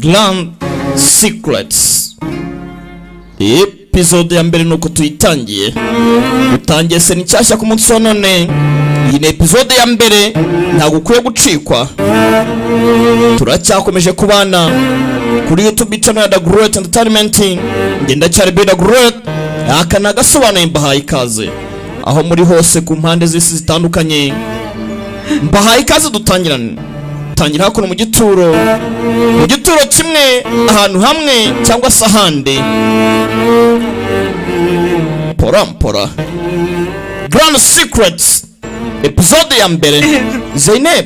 Grand Secrets. Episode ya mbere nuko tuyitangiye. Utangiye se ni cyashya ku munsi wa none. Iyi ni episode ya mbere ntabwo ukwiye gucikwa. Turacyakomeje kubana kuri YouTube channel ya The Great Entertainment. Ngenda cyari The Great. Aka nagasobanuye mbahaye ikaze aho muri hose ku mpande z'isi zitandukanye. Mbahaye ikaze dutangirane. Tangira hakuno mu gituro kimwe ahantu hamwe cyangwa se ahandi. Porampora Grand Secrets episode ya mbere. Zainab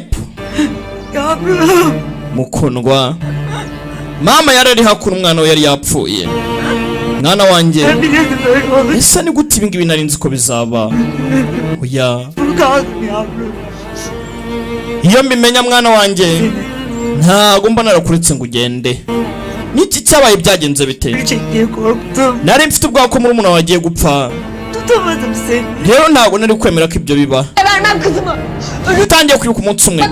mukundwa, mama yarari hakuno umwana we yari yapfuye. Mwana wanjye, ese ni gute ibi ngibi narinzi ko bizaba? Oya, iyo mbimenya mwana wanjye ntago mba narakuretse ngo ugende. Niki cyabaye byagenze bite? Nari mfite ubwoba ko murumuna wagiye gupfa. Rero ntago nari kwemera ko ibyo biba. Utangiye kwibuka umunsi umwe.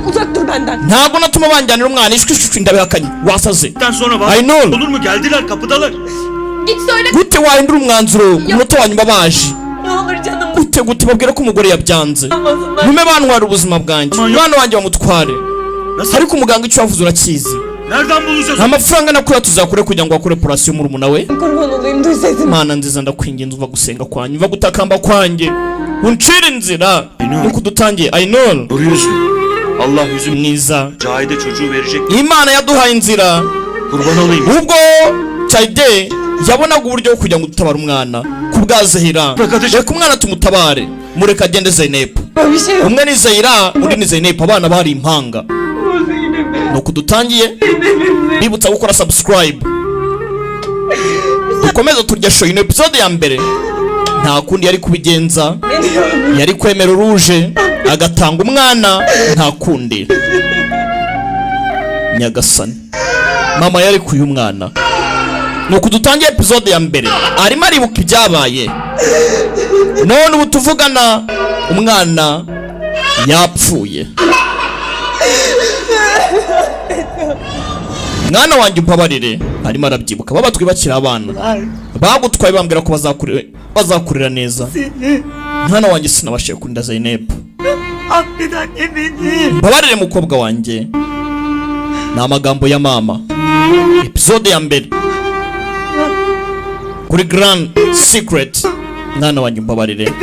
Ntago natuma banjyanira umwana ishwi ndabihakanye. Wasaze. Aynur. Olur mu, geldiler, kapıdalar. Git söyle. Gute wahindura umwanzuro umunota wa nyuma baje? Gute babwira ko umugore yabyanze. Nume bantwara ubuzima bwanjye. Mwana wanjye bamutware. Ariko umuganga icyo yavuze urakizi. Nereden bulacağız? Amafaranga nakura tuzakure kugira ngo akore operation murumuna we. Mana nziza ndakwinginze uva gusenga kwanyu, uva gutakamba kwanjye. Uncira inzira. Nuko dutangiye. Aynur. Duruyorsun. Allah yüzüm mwiza. Cahide çocuğu verecek. Imana yaduhaye inzira. Kurban olayım. Ubwo Cahide yabonaga uburyo kugira ngo tutabara umwana kubwazahira. Reka umwana tumutabare. Mureka agende Zainab. Umwe ni Zaira, undi ni Zainab, abana bari impanga. Nuko dutangiye. Bibutsa gukora subscribe. Dukomeza turya show ino episode ya mbere. Nta kundi yari kubigenza. Yari kwemera uruje agatanga umwana, nta kundi. Nyagasani, mama yari kuyu mwana. Nuko dutangiye episode ya mbere. Arimo aribuka ibyabaye. None ubu tuvugana umwana yapfuye. Mwana wanjye umpabarire. Arimo arabyibuka babatwi bakira abana. Bagutwaye bambwira ko bazakurira neza. Mwana wanjye sinabashiye kunda Zainab. Mbabarire mukobwa wanjye. Ni amagambo ya mama. Episode ya mbere kuri Grand Secret. Mwana wanjye mbabarire.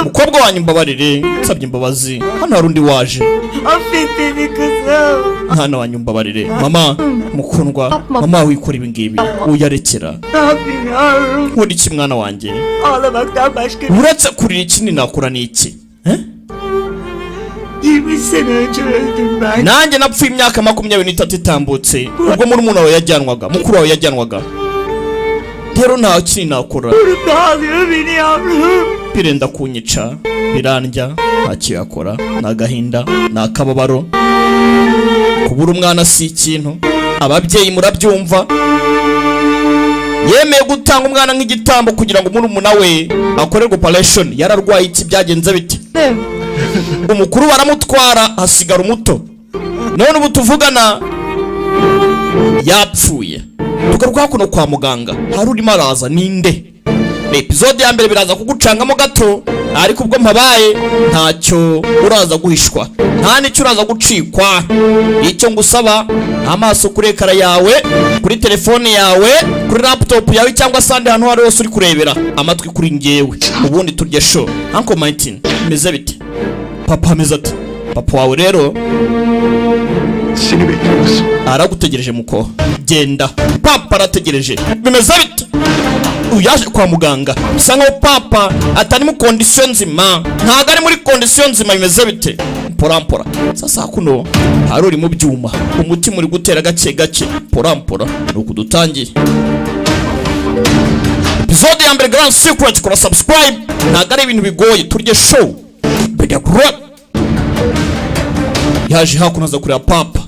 Mukobwa wanjye mbabarire. Nsabye imbabazi. Hano hari undi waje. Affedini kızım. Mwana wanjye mbabarire. Mama mukundwa, mama wikora ibi ngibi uyarekera. Ne yapayım yavrum? Nkora iki mwana wanjye? Ağlamaktan başka Uretse kurira ikindi nakora ni iki? 20 sene önce öldüm ben. Nanjye napfuye imyaka 23 itambutse. Ubwo murumuna wawe yajyanwaga, mukuru wawe yajyanwaga. Rero nta kintu nakora. Dağılıyor beni yavrum. Birenda kunyica, birandya, ntacyo yakora. Nagahinda, nakababaro. Kubura umwana si ikintu. Ababyeyi murabyumva. Yemeye gutanga umwana nk'igitambo kugira ngo murumuna we akorerwe operation. Yararwaye iki byagenze bite? Umukuru baramutwara hasigara umuto. None ubu tuvugana yapfuye. Tugaruka kuno kwa muganga. Hari urimo araza ninde? Episode ya mbere biraza kugucangamo gato, ariko ubwo mpabaye ntacyo uraza guhishwa, nta nicyo uraza gucikwa. Icyo ngusaba, amaso kuri ekara yawe, kuri telefone yawe, kuri laptop yawe cyangwa sande hano hari hose uri kurebera, amatwi kuri ngewe. Ubundi turye show. Uncle Martin, meze bite? Papa ameze ati? Papa wawe rero Seni bekliyoruz. aragutegereje muko. Genda. Papa arategereje. Bimeze bite? Uyaje kwa muganga. Bisa nkaho papa atari mu condition nzima. Ntago ari muri condition nzima. Bimeze bite? Porampora. Sasa kuno hari uri mu byuma. Umutima uri gutera gake gake. Porampora. Nuko dutangiye episode ya mbere Grand Secret. Kora subscribe. Ntago ari ibintu bigoye. Turye show. Bedagura. Yaje hakuno aza kureba papa.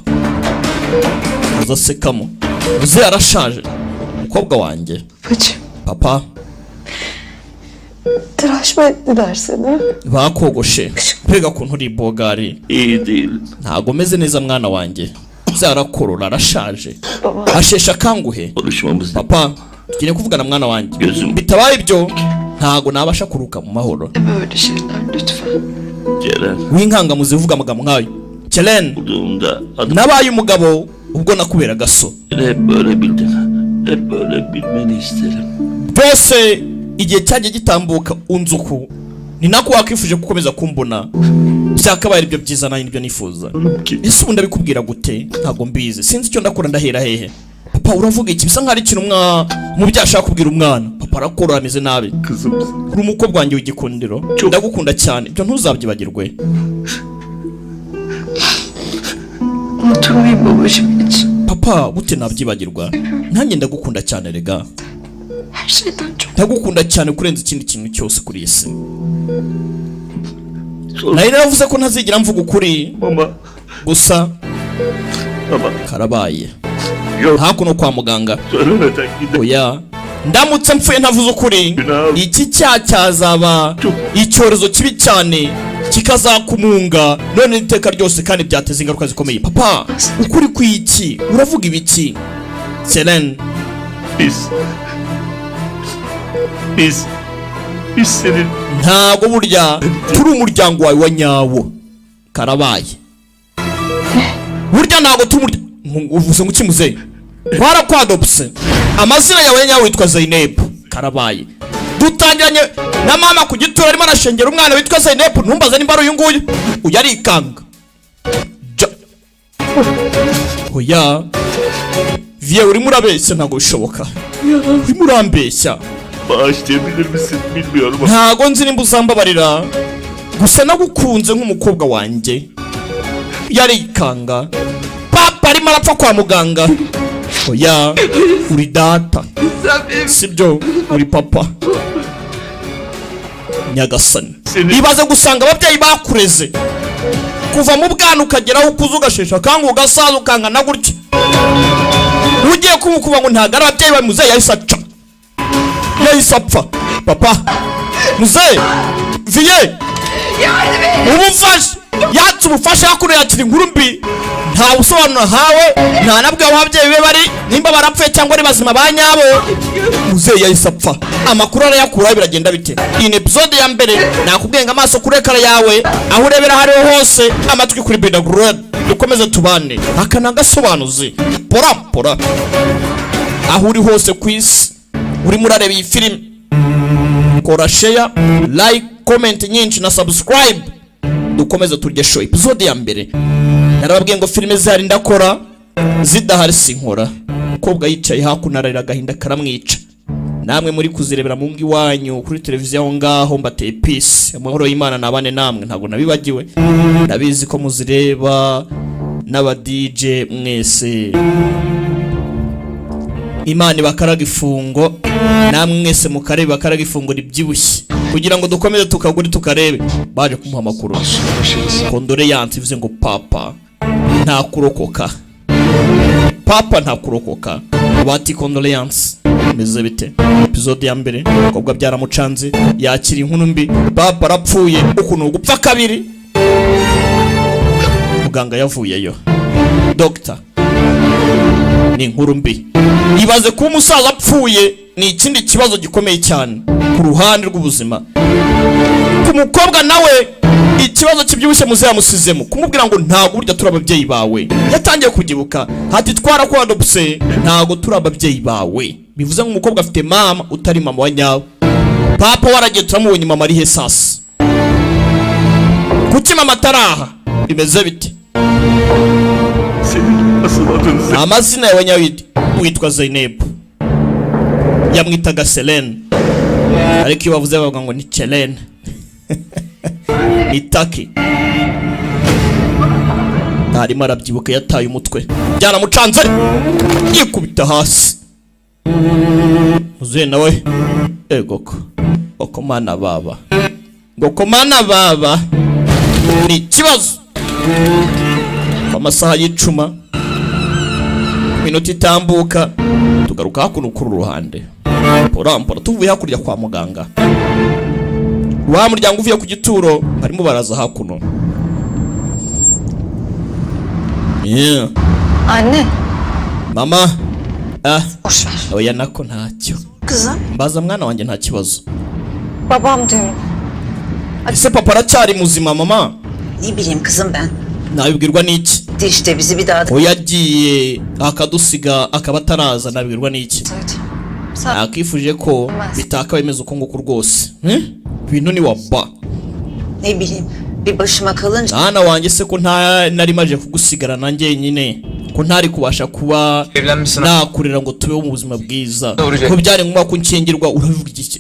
Azasekamo. Uze arashaje. Mukobwa wanjye. Papa. Tıraş mı ettiler seni? Bakogoshe. Mbega kuntu uri bogari. İyi değil. Ntago meze neza mwana wanjye. zarakorora arashaje Baba. asheshe akanguhe. Konuşmamız Papa tugiye kuvugana mwana wanjye, Gözüm. bitabaye ibyo ntago nabasha kuruka mu mahoro. Deme öyle şeyler lütfen. Ceren W'inkangamuzi uvuga amagambo nkayo. Celen, bulduğumda adım nabaye umugabo ubwo nakuberaga so. hep böyle bildim. Hep böyle bilmeni isterim. Byose igihe cyagiye gitambuka unzuku ni nako wakwifuje gukomeza kumbona. Byakabaye ibyo byiza nanjye nibyo nifuza. Ese ubu ndabikubwira gute? Ntabwo mbizi, sinzi icyo ndakora, ndahera hehe. Papa uravuga iki? Bisa nkaho ari ikintu umubyeyi ashaka kubwira umwana. Papa arakora ameze nabi. Kızımsın. Uri umukobwa wanjye w'igikundiro, ndagukunda cyane, ibyo ntuzabyibagirwe. Unutmayayım babacığım hiç. Papa gute nabyibagirwa? Nanjye ndagukunda cyane rega. Her şeyden çok. Ndagukunda cyane kurenza ikindi kintu cyose kuri iyi si. Nari naravuze ko ntazigera mvuga ukuri, Mama. gusa Baba. karabaye. Yok. Hakuno kwa muganga. Söylemeden gidelim. Oya, ndamutse mpfuye ntavuze ukuri, Günah. iki cyaha cyazaba icyorezo kibi cyane kikazakumunga none iteka ryose kandi byateza ingaruka zikomeye. Papa ukuri kw'iki? Uravuga ibiki? Selen, Biz senin ntago burya turi umuryango wawe wa nyawo. Karabaye. Burya ntago turi umuryango. Uvuze ngo iki muzehe? Twarakwadopse. Amazina yawe ya nyawo witwa Zainab. Karabaye. Dutangiranye na mama ku gituro arimo arashengera umwana witwa Zainab. Ntumbaze nimba ari uyu nguyu. Uyu arikanga. Oya. Vie urimo urabeshya, ntago bishoboka. Urimo urambeshya. bağışlayabilir misin bilmiyorum ama Ntago nzi nimba uzambabarira, gusa nagukunze nk'umukobwa wanjye. Yarikanga. Papa arimo arapfa kwa muganga. Oya, uri data, sibyo uri papa. Nyagasani, ibaze gusanga ababyeyi bakureze kuva mu bwana ukageraho ukuze ugashesha kandi ugasaza ukangana gutya. Ugiye kumukuba ngo ntago ari ababyeyi bawe, muzehe yahise aca, yahise apfa. Papa, muzehe, Vie, umufashe yatse ubufasha yakuno yakira inkuru mbi, nta busobanuro hawe, nta nabwo ababyeyi be bari nimba barapfuye cyangwa ari bazima ba nyabo. Muzehe yahise apfa, amakuru arayakuraho, biragenda bite? Iyi episode ya mbere nakubwenga amaso kuri ekara yawe, aho urebera hariho hose, amatwi kuri Bedagurad. Dukomeze tubane, aka nagasobanuzi pora pora aho uri hose ku isi urimo urareba iyi filime. Kora share, like, comment nyinshi na subscribe. Dukomeze turye show episode ya mbere. Narababwiye ngo filime zihari ndakora, zidahari sinkora. Umukobwa yicaye hakuno ararira agahinda karamwica. Namwe muri kuzirebera mu ngi wanyu kuri televiziyo aho ngaho, mbateye peace, amahoro y'Imana nabane namwe. Ntago nabibagiwe, ndabizi ko muzireba n'aba DJ mwese. Imana ibakaraga ifungo, namwe mwese mukarebe bakaraga ifungo ribyibushye, kugira ngo dukomeze tukaguri tukarebe. Baje kumuha amakuru. Condoleance ivuze ngo papa nta kurokoka. Papa nta kurokoka. Bati condoleance. Meze bite? Episode ya mbere kobwa byaramucanze, yakira inkuru mbi, papa arapfuye, ukuntu gupfa kabiri. Muganga yavuyeyo. Doctor, ni inkuru mbi. Ibaze kuba umusaza apfuye ni ikindi kibazo gikomeye cyane ku ruhande rw'ubuzima. Ku mukobwa nawe ikibazo kibyibushye muzehe yamusizemo, kumubwira ngo ntago burya turi ababyeyi bawe. Yatangiye kugibuka, hati twarakwadopse, ntago turi ababyeyi bawe. Bivuze ngo umukobwa afite mama utari mama wa nyawe. Papa waragiye turamubonye, mama ari he sasa? Kuki mama ataraha? Bimeze bite? senin asıl adın Amazina yawe nyawe witwa Zainab, yamwitaga Selen, ariko iyo bavuze bavuga ngo ni Celen. Itaki ntarimo arabyibuka, yataye umutwe, byaramucanze yikubita hasi. Muzehe nawe egoko okomana baba, gokomana baba, ni ikibazo. Amasaha y'icuma, minota itambuka, tugaruka hakuno kuri ruhande. Pora tuvuye hakurya kwa muganga. Wa muryango uvuye ku gituro barimo baraza hakuno. Anne. Mama. Boş ver. Oya nako ntacyo. Kızım. Mbaza mwana wanjye nta kibazo. Babam diyorum. Ese papa aracyari muzima mama? Ne bileyim kızım ben. Nabibwirwa n'iki? İşte bizi bir daha da... O yagiye akadusiga akaba ataraza, nabibwirwa n'iki? Sen Akifuje ko bitaka bimeze uko nguko rwose. Bintu ni waba. Ne bileyim bir başıma kalınca... Mwana wanjye se ko nari maje kugusigara nanjye nyine, ko ntari kubasha kuba nakurira ngo tubeho mu buzima bwiza, ko byari ngombwa ko nkingirwa.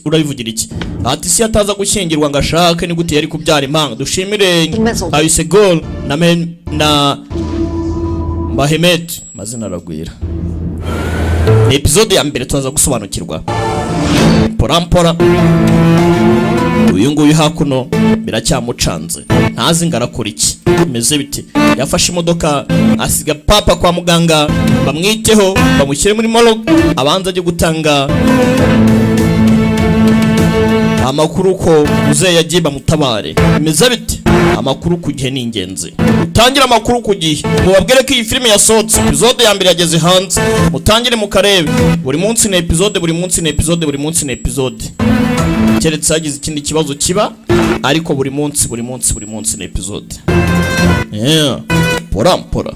Urabivugira iki? Ati si ataza gushyingirwa ngo ashake ni gute yari kubyara impanga? Dushimire Ayisegol na Mahemet, mazina aragwira. Ni episode ya mbere tuzaza gusobanukirwa porampora. Uyu nguyu hakuno biracyamucanze, ntazi ngarakora iki, bimeze bite. Yafashe imodoka asiga papa kwa muganga, bamwiteho bamushyire muri morgue, abanza ajye gutanga amakuru ko muzehe yagiye bamutabare. Bimeze bite? Amakuru ku gihe ni ingenzi. Mutangire amakuru ku gihe, mubabwire ko iyi filime yasohotse, episode ya mbere yageze hanze, mutangire mukarebe. Buri munsi ni episode, buri munsi ni episode, buri munsi ni episode. Keretse hagize ikindi kibazo kiba, ariko buri munsi ni episode. Porampora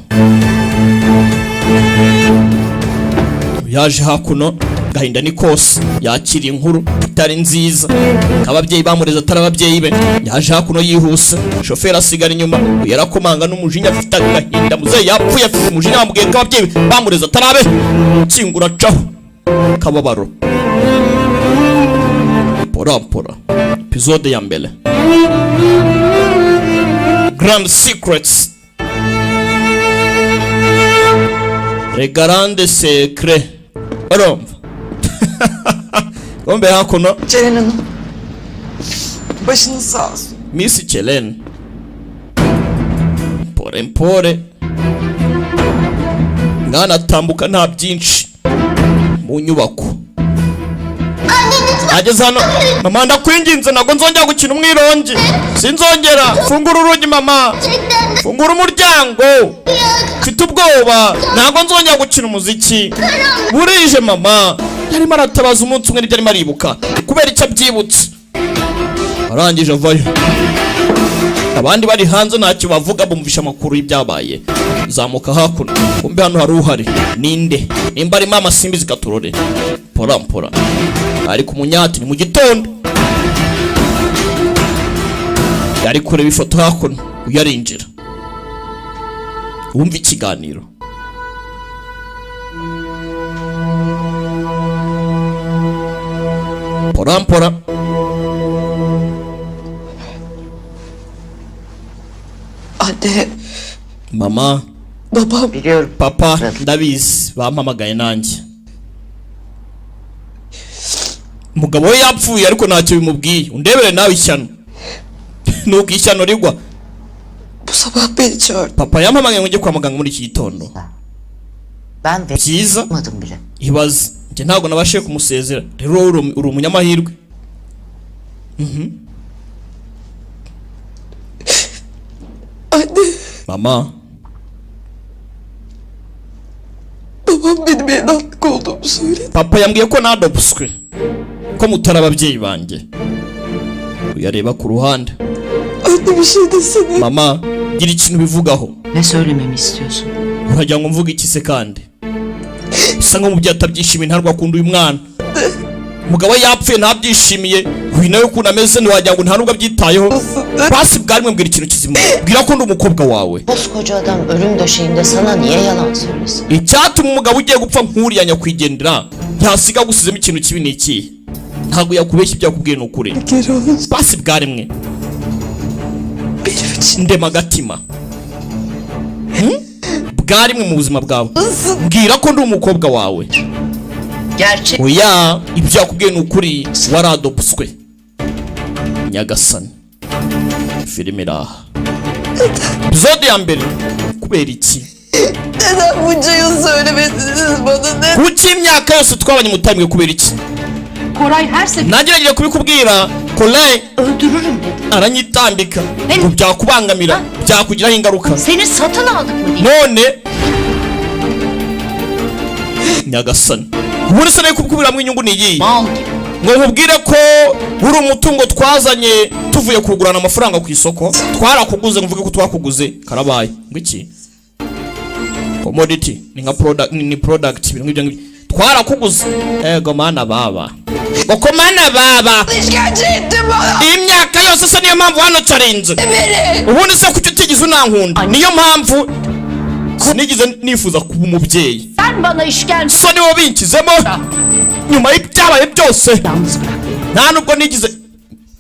yaje hakuno, gahinda ni kose, yakiriye inkuru itari nziza, ababyeyi bamureze atari ababyeyi be. Yaje hakuno yihuse, shoferi asigara inyuma, yarakomanga n'umujinya, afite agahinda. Muzehe yapfuye afite umujinya, bamubwiye ko ababyeyi bamureze atari abe. Kingura caho kababaro. Porampora episode ya mbere, Grand Secrets, Les Grandes Secrets. Urumva? Ombe hakuno Ceren Hanım. Başınız sağ olsun. Miss Celen. Porempore mwana atambuka nta byinshi mu nyubako. Ageze hano, mama ndakwinginze ntabwo nzongera gukina umwirongi, sinzongera. Fungura urugi mama, fungura umuryango, mfite ubwoba, ntabwo nzongera gukina umuziki. Burije mama yarimo aratabaza umunsi umwe, nibyo arimo aribuka kubera icyo abyibutse. Arangije avayo, abandi bari hanze ntacyo bavuga, bumvisha amakuru y'ibyabaye. Zamuka hakuno, kumbe hano hari uhari. Ninde? Nimba ari mama Simbi zikaturore. Porampora ariko umunyati ni mu gitondo, yari kureba ifoto hakuno, uyarinjira wumva ikiganiro. Porampora Anne. mama, Babam. Biliyorum. papa, ndabizi bampamagaye nanjye. Umugabo we yapfuye ariko ntacyo bimubwiye. Undebere nawe ishyano. Nuko ishyano rigwa. Bu sabah beni çağırdı. Papa yampamagaye ngo njye kwa muganga muri iki gitondo. Ben de Byiza. yapmadım bile. Ibaze, njye ntabwo nabashije kumusezera. Rero uri umunyamahirwe. Anne. Mama, Babam benim evlatlık olduğumu söyledi. papa yambwiye ko nadopswe, ko mutari ababyeyi banjye. Uyareba ku ruhande. Anne bir şey desene. Mama, gira ikintu bivugaho. Ne söylememi istiyorsun? Uragira ngo mvuge iki se kandi? Bisa nk'umubyeyi atabyishimiye, ntabwo akunda uyu mwana. Umugabo we yapfuye ntabyishimiye, uyu nawe ukuntu ameze ntiwagira ngo nta nubwo abyitayeho. Basi bwarimwe mbwira ikintu kizima, bwira ko ndi umukobwa wawe. Koskoca adam ölüm döşeğinde sana niye yalan söylesin? Icyatuma umugabo ugiye gupfa nk'uriya nyakwigendera ntasiga gusizemo ikintu kibi ni iki? Ntabwo yakubeshya ibyo yakubwiye ni ukuri. Geri alın. Basi bwarimwe Benim için. ndema agatima. Bwarimwe mu buzima bwawe, bwira ko ndi umukobwa wawe. Gerçek. Oya, ibyo yakubwiye ni ukuri, waradopswe. Nyagasani, filime iraha. Episode ya mbere, kubera iki? Neden bunca yıl söylemediniz bana? Ne? Kuki imyaka yose twabanye mutamwe kubera iki? Koray her sefer Nagerageje kubikubwira, Koray öldürürüm dedi. aranyitambika Hey. ngo byakubangamira, byakugiraho ingaruka. Seni satın aldık mı diye. None nyagasani ubundi se nayo kubwiramo inyungu ni iyi Mal gibi. ngo nkubwire ko uri umutungo twazanye tuvuye kugurana amafaranga ku isoko twarakuguze mvuge ko twakuguze karabaye ngo iki commodity ni nka product ni product ibintu nk'ibyo ngibyo twarakuguze ego mana baba uko mana baba İşkence ettin bana. imyaka yose se niyo mpamvu hano carinze Beni. ubundi se kuki utigeze unankunda niyo mpamvu sinigeze nifuza kuba umubyeyi Sen bana işkence so niwo binkizemo nyuma y'ibyabaye byose yalnız bırak. nta nubwo nigize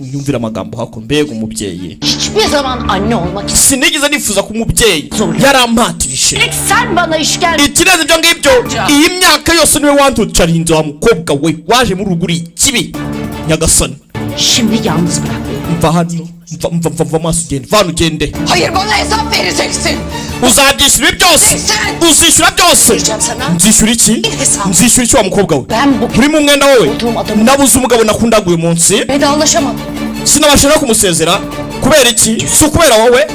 nyumvira amagambo hako mbega umubyeyi Hiçbir zaman anne olmak sinigeze nifuza kuba umubyeyi yarampatirije Direkt sen bana işkence. ikirenze ibyo ngibyo iyi myaka yose niwe wantucarinze wa mukobwa we waje muri urugo uri ikibi nyagasani Şimdi yalnız bırak. mva hano mva amaso ugende va hano ugende Hayır bana hesap vereceksin. uzabyishyura ibi byose uzishyura byose Vereceğim sana. nzishyura iki Hesap. nzishyura iki wa mukobwa we Ben bu uri mu mwenda wowe Olduğum adamı- nabuze umugabo nakundaga uyu munsi vedalaşamadım. sinabasha no kumusezera kubera iki si ukubera wowe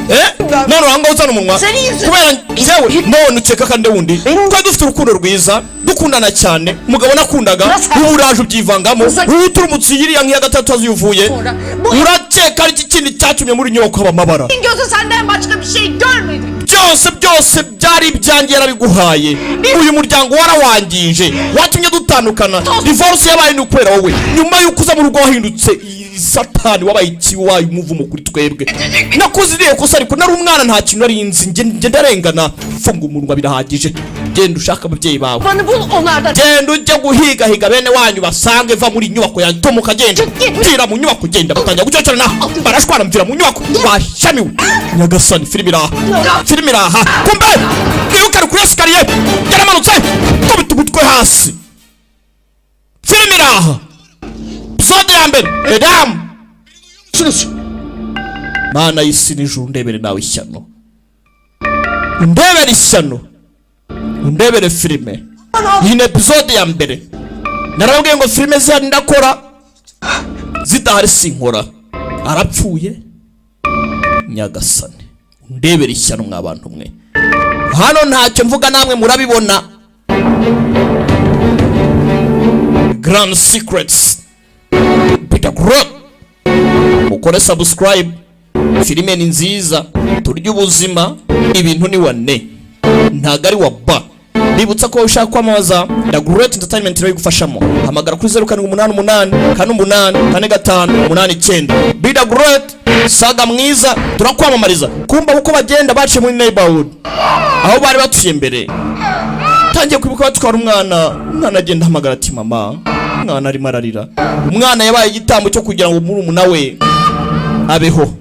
none uranga uzana umunwa Senin yüzünden. kubera njyewe none ukeka kandi wundi twari dufite urukundo rwiza dukundana cyane umugabo nakundaga Urasa- ubu uraje ubyivangamo Urasa- ubu uturumutse iyiriya nk'iya gatatu azuvuye Sonra bu urakeka ari iki kindi cyatumye muri nyubako haba amabara Gözü senden başka bir şey görmedi. byose byari ibyanjye yarabiguhaye uyu muryango warawangije watumye dutandukana divorce yabaye ni ukubera wowe nyuma y'uko uza mu rugo wahindutse satani wabaye ikibi wayo umuvumo kuri twebwe nakoze iriya kosa ariko nari umwana nta kintu nari nzi njye ndarengana funga umunwa birahagije genda ushaka ababyeyi bawe Bana bul onlardan. genda ujye guhigahiga bene wanyu basange va muri nyubako yanjye tomuka genda mvira mu nyubako genda batangira gucyocorana barashwana mvira mu nyubako washamiwe nyagasani filime iraha filime iraha kumbe mwibukare kuri esikariye yaramanutse kubita umutwe hasi filime iraha episode ya mbere edamu mana y'isi n'ijuru ndebere nawe ishyano ndebere ishyano undebere filime iyi ni episode ya mbere narababwiye ngo filime zihari ndakora zidahari sinkora arapfuye nyagasani undebere ishyano mwa bantu mwe hano ntacyo mvuga namwe murabibona Grand Secrets Peter Grot mukore subscribe filime ni nziza turya ubuzima ibintu ni wane ntago ari wa ba bibutsa ko ushaka kwamamaza The Great Entertainment rero igufashamo hamagara kuri 0788 48 45 89 Be The Great saga mwiza turakwamamariza kumva uko bagenda bace muri neighborhood aho bari batuye mbere tangiye kwibuka batwara umwana agenda hamagara ati mama umwana arimo ararira umwana yabaye igitambo cyo kugira ngo murumuna we abeho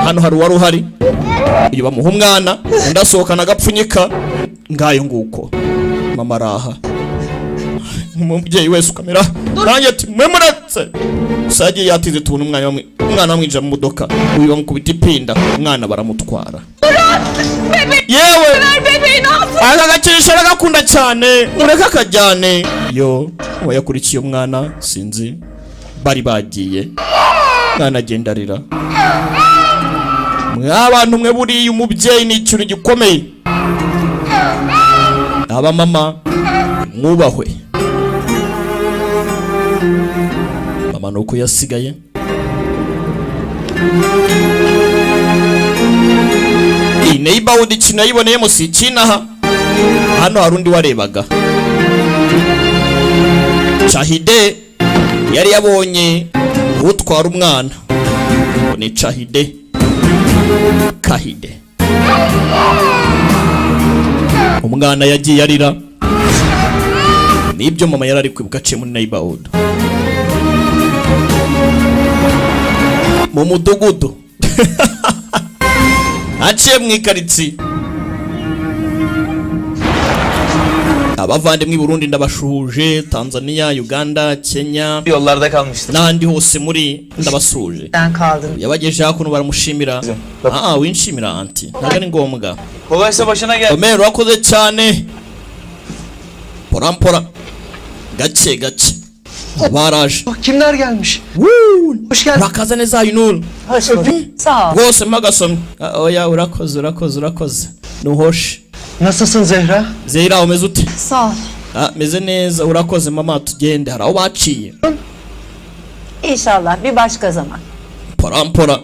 hano hari wari uhari iyo bamuha umwana ndasohokana agapfunyika ngayo nguko mama araha umubyeyi wese ukamera nanjye ati mwemuretse sagiye yatize tubona umwana wamwinjira mu modoka uyu bamukubita ipinda umwana baramutwara yewe aka gakinisha aragakunda cyane ureka akajyane yo wayakurikiye umwana sinzi bari bagiye umwana agenda arira mw'abantu mwe buriya umubyeyi ni ikintu gikomeye aba mama mwubahwe mama nuko yasigaye iyi neighborhood ikintu yayiboneyemo si ikinaha hano hari undi warebaga Shahide yari yabonye utwara umwana ni Shahide Kahide umwana yagiye arira nibyo mama yarari kwibuka aciye muri neighborhood mu mudugudu aciye mu ikaritsiye abavandimwe i Burundi ndabashuje Tanzania Uganda Kenya Yollarda kalmıştım. n'ahandi hose muri ndabasuje Ben kaldım. yabagejeje hakuno baramushimira winshimira anti ntago ari ngombwa Kolaysa başına gel. Omer wakoze cyane pora gake baraje Kimler gelmiş? Hoş geldin. urakaza neza Yunul Hoş bulduk. Sağ ol. rwose magasomye oya urakoze nuhoshe Nasılsın Zehra? Zehra umeze ute Sağ ol. Meze neza urakoze mama, tugende, hari aho baciye. İnşallah bir başka zaman. Parampora.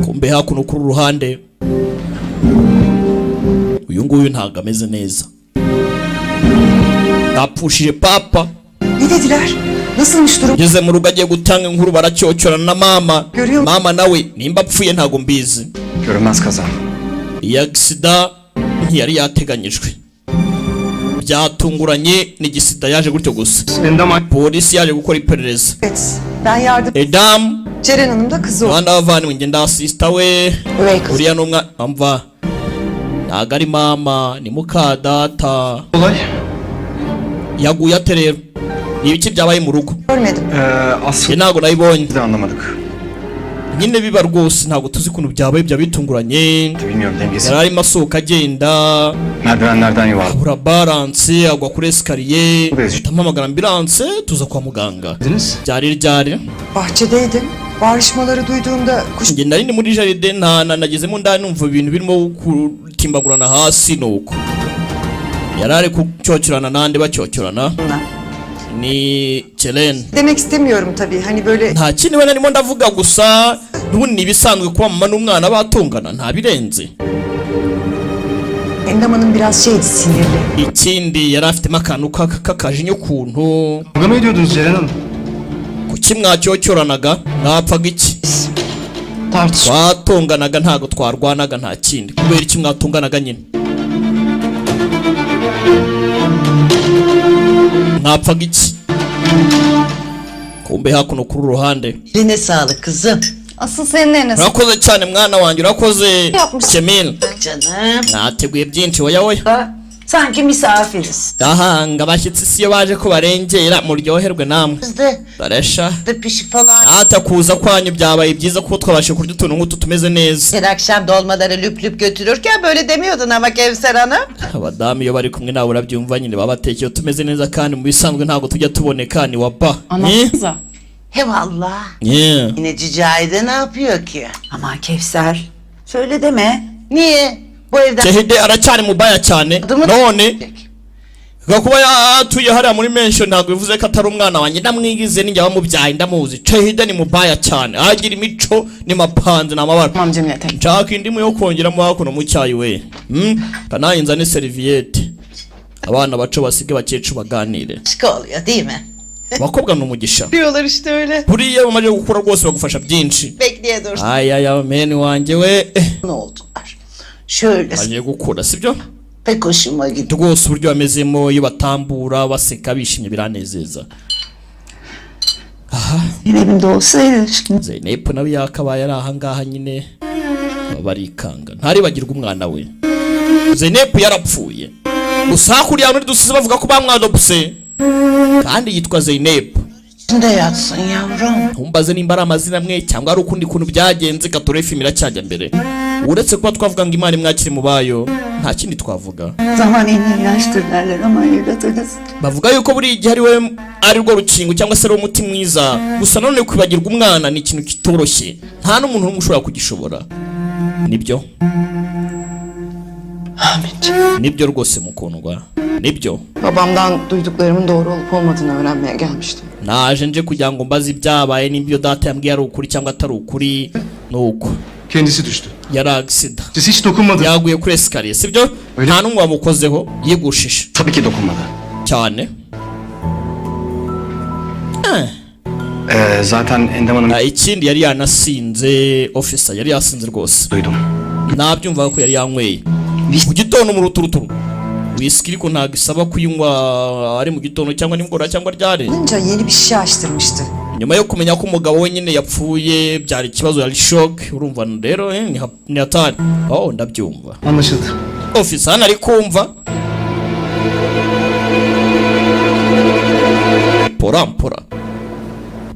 Kumbe hakuno kuri ruhande uyu nguyu ntago ameze neza. Yapfushije papa. Ne dediler? Nasılmış durum? Ngeze mu rugo agiye gutanga inkuru baracyocyorana na mama. Görüyor musun? Mama nawe nimba apfuye ntago mbizi. Görünmez kaza. Iyi agisida ntiyari yateganyijwe. Byatunguranye ni gisida yaje gutyo gusa. Polisi yaje gukora iperereza. Evet. Ben yardım. Edam Ceren Hanım da kızı o. Rwanda bavanywe ngenda sister we. Üvey kız. Uriya numwa amva. Ntago ari mama ni muka data. Olay. Yaguye ate rero? Ni ibiki byabaye mu rugo? Görmedim. Njye ntago nayibonye. de anlamadık. Nyine biba rwose ntago tuzi ukuntu byabaye, bya bitunguranye. Bilmiyorum dengesi. Yari arimo asohoka agenda. Merdivenlerden yuvarlandı. Abura balance agwa kuri esikariye. Buraya. Tampamagara ambulance tuza kwa muganga. Dediniz? Ryari. Bahçedeydim. Bağırışmaları duyduğumda kuş Njye nari ndi muri jaride nagezemo ndani numva ibintu birimo kutimbagurana hasi nuko. Yari ari kucyocyorana nande bacyocyorana. Ni Celen. demek istemiyorum tabii. Hani böyle Nta kindi we narimo ndavuga gusa n'ubundi ni ibisanzwe kuba mama n'umwana batongana nta birenze. Endam Hanım biraz şeydi, sinirli. Ikindi yari afitemo akantu k'akajinya ukuntu. Kavga mı ediyordunuz Ceren Hanım? Kuki mwacyocyoranaga mwapfaga iki? Tartış. Twatonganaga ntago twarwanaga nta kindi. Kubera iki mwatonganaga nyine? Mwapfaga iki? Kumbe hakuno kuri ruhande. Eline sağlık kızım. Asıl senin eline Urakoze cyane mwana wanjye, urakoze Yapmışsın. Cemil. Canım. Nateguye byinshi oya. sanki misafiriz. Dahanga abashyitsi siyo baje ko barengera muryoherwe namwe. Bizde Baresha. de pişi falan. Ata kuza kwanyu byabaye byiza kuko twabashe kurya utuntu nk'utu tumeze neza. Her akşam dolmaları lüp lüp götürürken böyle demiyordun ama Kevser Hanım. Abadamu iyo bari kumwe nawe urabyumva nyine babatekeye tumeze neza kandi mu bisanzwe ntago tujya tuboneka ni waba. Anlatsanıza. He valla. Yeah. Yine Cici Ayda ne yapıyor ki? Aman Kevser. Söyle deme. Niye? Bu evden... Cehide aracyari mubaya cyane. Adımı- None gakuba yatuye hariya muri mention ntago bivuze ko atari umwana wanjye, ndamwigize ninjye wamubyaye ndamuzi. Cehide ni mubaya cyane, agira imico ni mapanze n'amabara. Tamam Cemile teyze. Nshaka indimu yo kongeramo hakuno mu cyayi we. Kanayinza ni serviette. Abana baco basige bakecuru baganire. Başka oluyor değil mi? Abakobwa ni umugisha. Diyorlar işte öyle. Buriya bamaze gukura rwose bagufasha byinshi. Bekleye dursun. Ay meni wanjye we. Ne oldular? Şöyle Bagiye gukura sibyo? pek hoşuma gitti. Rwose uburyo bamezemo iyo batambura baseka bishimye biranezeza. Zeynep'im de olsaydı. Zeynep nawe yakabaye ari ahangaha nyine barikanga ntaribagirwa umwana we. Zeynep yarapfuye gusa kuriya muri dusize bavuga ko bamwadopse kandi yitwa Zeynep. İçinde yatsın yavrum. Ntumbaze nimba ari amazina amwe cyangwa ari ukundi kuntu byagenze Katore film iracyajya mbere. Uretse kuba twavuga ngo Imana imwakire mu bayo nta kindi twavuga. Zaman iyileştir derler ama evlatınız. Bavuga yuko buri gihe ari rwo rukingo cyangwa se ari umuti mwiza, gusa none kwibagirwa umwana ni ikintu kitoroshye, nta n'umuntu n'umwe ushobora kugishobora. Nibyo nibyo rwose mukundwa, nibyo. Babamdan duyduklarımın doğru olup olmadığını öğrenmeye gelmiştim. Naje nje kugira ngo mbaze ibyabaye n'ibyo data yambwiye ari ukuri cyangwa atari ukuri. Nuko Kendisi düştü. yari agisida, Siz hiç dokunmadınız. yaguye kuri esikariye sibyo? Öyle. Nta n'umwe wamukozeho, yigushije Tabii ki dokunmadı. cyane. Zaten Endam Hanım Ikindi yari yanasinze, officer yari yasinze rwose. duydum. Nabyumva ko yari yanyweye mu gitondo mu ruturuturu. Whisky ariko ntabwo isaba kuyinywa ari mu gitondo cyangwa nimugoroba cyangwa ryari. Olunca yeni bir şişe açtırmıştı. Nyuma yo kumenya ko umugabo we nyine yapfuye byari ikibazo, yari shock. Urumva rero ni hatari. Oh ndabyumva. Anlaşıldı. Officer hano ari kumva. Pora.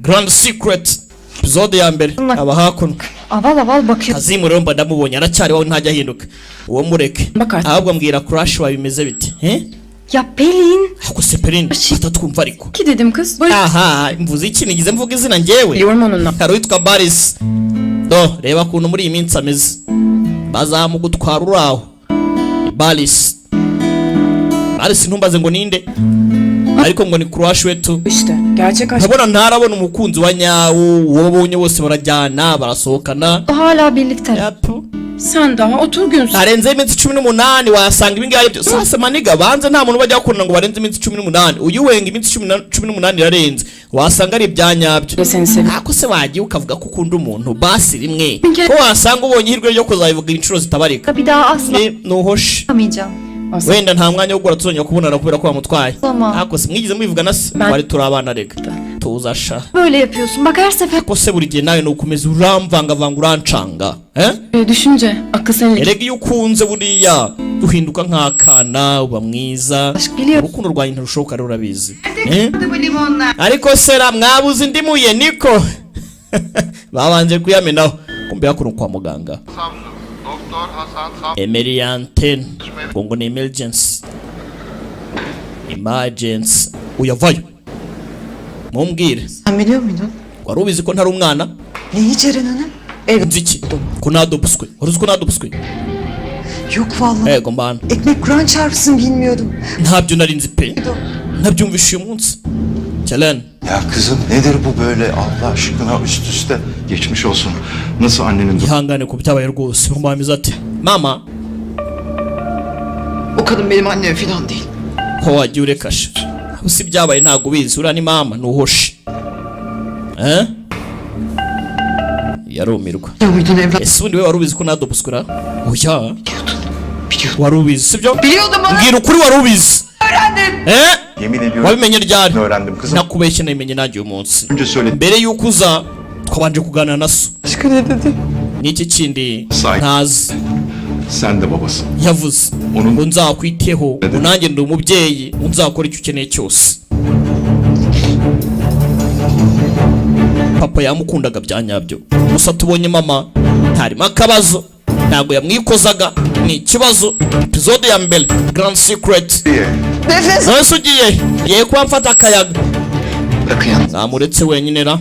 Grand Secret episode ya mbere aba hakuno. Aval aval bakıyor. Kazimu rero mba ndamubonye aracyari wawe ntajya ahinduka. Uwo mureke. Bak artık. Ahubwo mbwira crush wawe bimeze biti. Ya Pelin. Ako Seperin atatwumva ariko. Ki dedim kız. Aha mvuze iki nigize mvuga izina njyewe. Biliyorum onunla. Karo witwa Baris. Reba kuntu muri iyi minsi ameze. Bazamugutwara uraho. Baris. ari sintumbaze ngo ninde ariko ngo ni crush wetu İşte gerçek aşk. nkabona ntarabona umukunzi wa nyawo uwo bonye bose barajyana barasohokana Hala birlikte. yapu Sen daha 30 gün sonra. arenze iminsi 18 wasanga ibi ngibi byose sasa maniga banze nta muntu bajya gukunda ngo barenze iminsi 18 uyu wenga iminsi 18 irarenze wasanga ari ibyanyabyo Seni seviyorum. ako se wagiye ukavuga ko ukunda umuntu basi rimwe ko wasanga ubonye ihirwe ryo kuzabivuga inshuro zitabarika Bir daha asla nuhoshe yapamayacağım. wenda nta mwanya wo gukora tuzongera kubonana kubera ko wamutwaye Tamam. ako se mwigize mubivuga na se bari turi abana rega tuzasha Böyle yapıyorsun. Bak her sefer ko se buri gihe nawe nukomeza uramvangavanga urancanga Düşünce akıl seni. erega iyo ukunze buriya duhinduka nk'akana uba mwiza biliyorum. urukundo rwanjye ntirushoboka rero urabizi ariko sera mwabuze indimuye niko babanje kuyamenaho kumbe hakuno kwa muganga Emelianten ngo ni emergency uyavayo mumbwire Sen biliyor muydun? wari ubizi ko ntari umwana Neyi Ceren Hanım? nzi iki ko nadopuswe wari uzi ko nadopuswe Yok vallahi. yego mbana Ekmek Kur'an çarpsın bilmiyordum. ntabyo nari nzi pe nabyumvishe uyu munsi Celen Ya kızım nedir bu böyle Allah aşkına üst üste geçmiş olsun. Nasıl annenin durumu? ihangane ku bitabaye rwose umwamiza ati mama O kadın benim annem falan değil. ko wagiye urekashe aho si byabaye ntabwo ubizi uriya ni mama nuhoshe yarumirwa Ya muydun evlat? ese ubundi we wari ubizi ko nadopuswe ra oya wari ubizi sibyo Biliyordum bana. mbwira ukuri wari ubizi Yemin ediyorum wabimenye ryari öğrendim kızım. nakubeshye nabimenye nanjye uyu munsi Önce söyledim. mbere y'uko uza twabanje kuganira na so Aşkı ne dedi? n'iki kindi Say. ntazi Sen de babası. yavuze Onun- ngo nzakwiteho Neden? ngo nanjye ndi umubyeyi ngo nzakora icyo ukeneye cyose papa yamukundaga bya nyabyo gusa tubonye mama ntarimo akabazo ntabwo yamwikozaga ni ikibazo episode ya mbere grand secret Diye. Nefes. nonese ugiye ngiye kuba mfata akayaga Bırakın. namuretse wenyine ra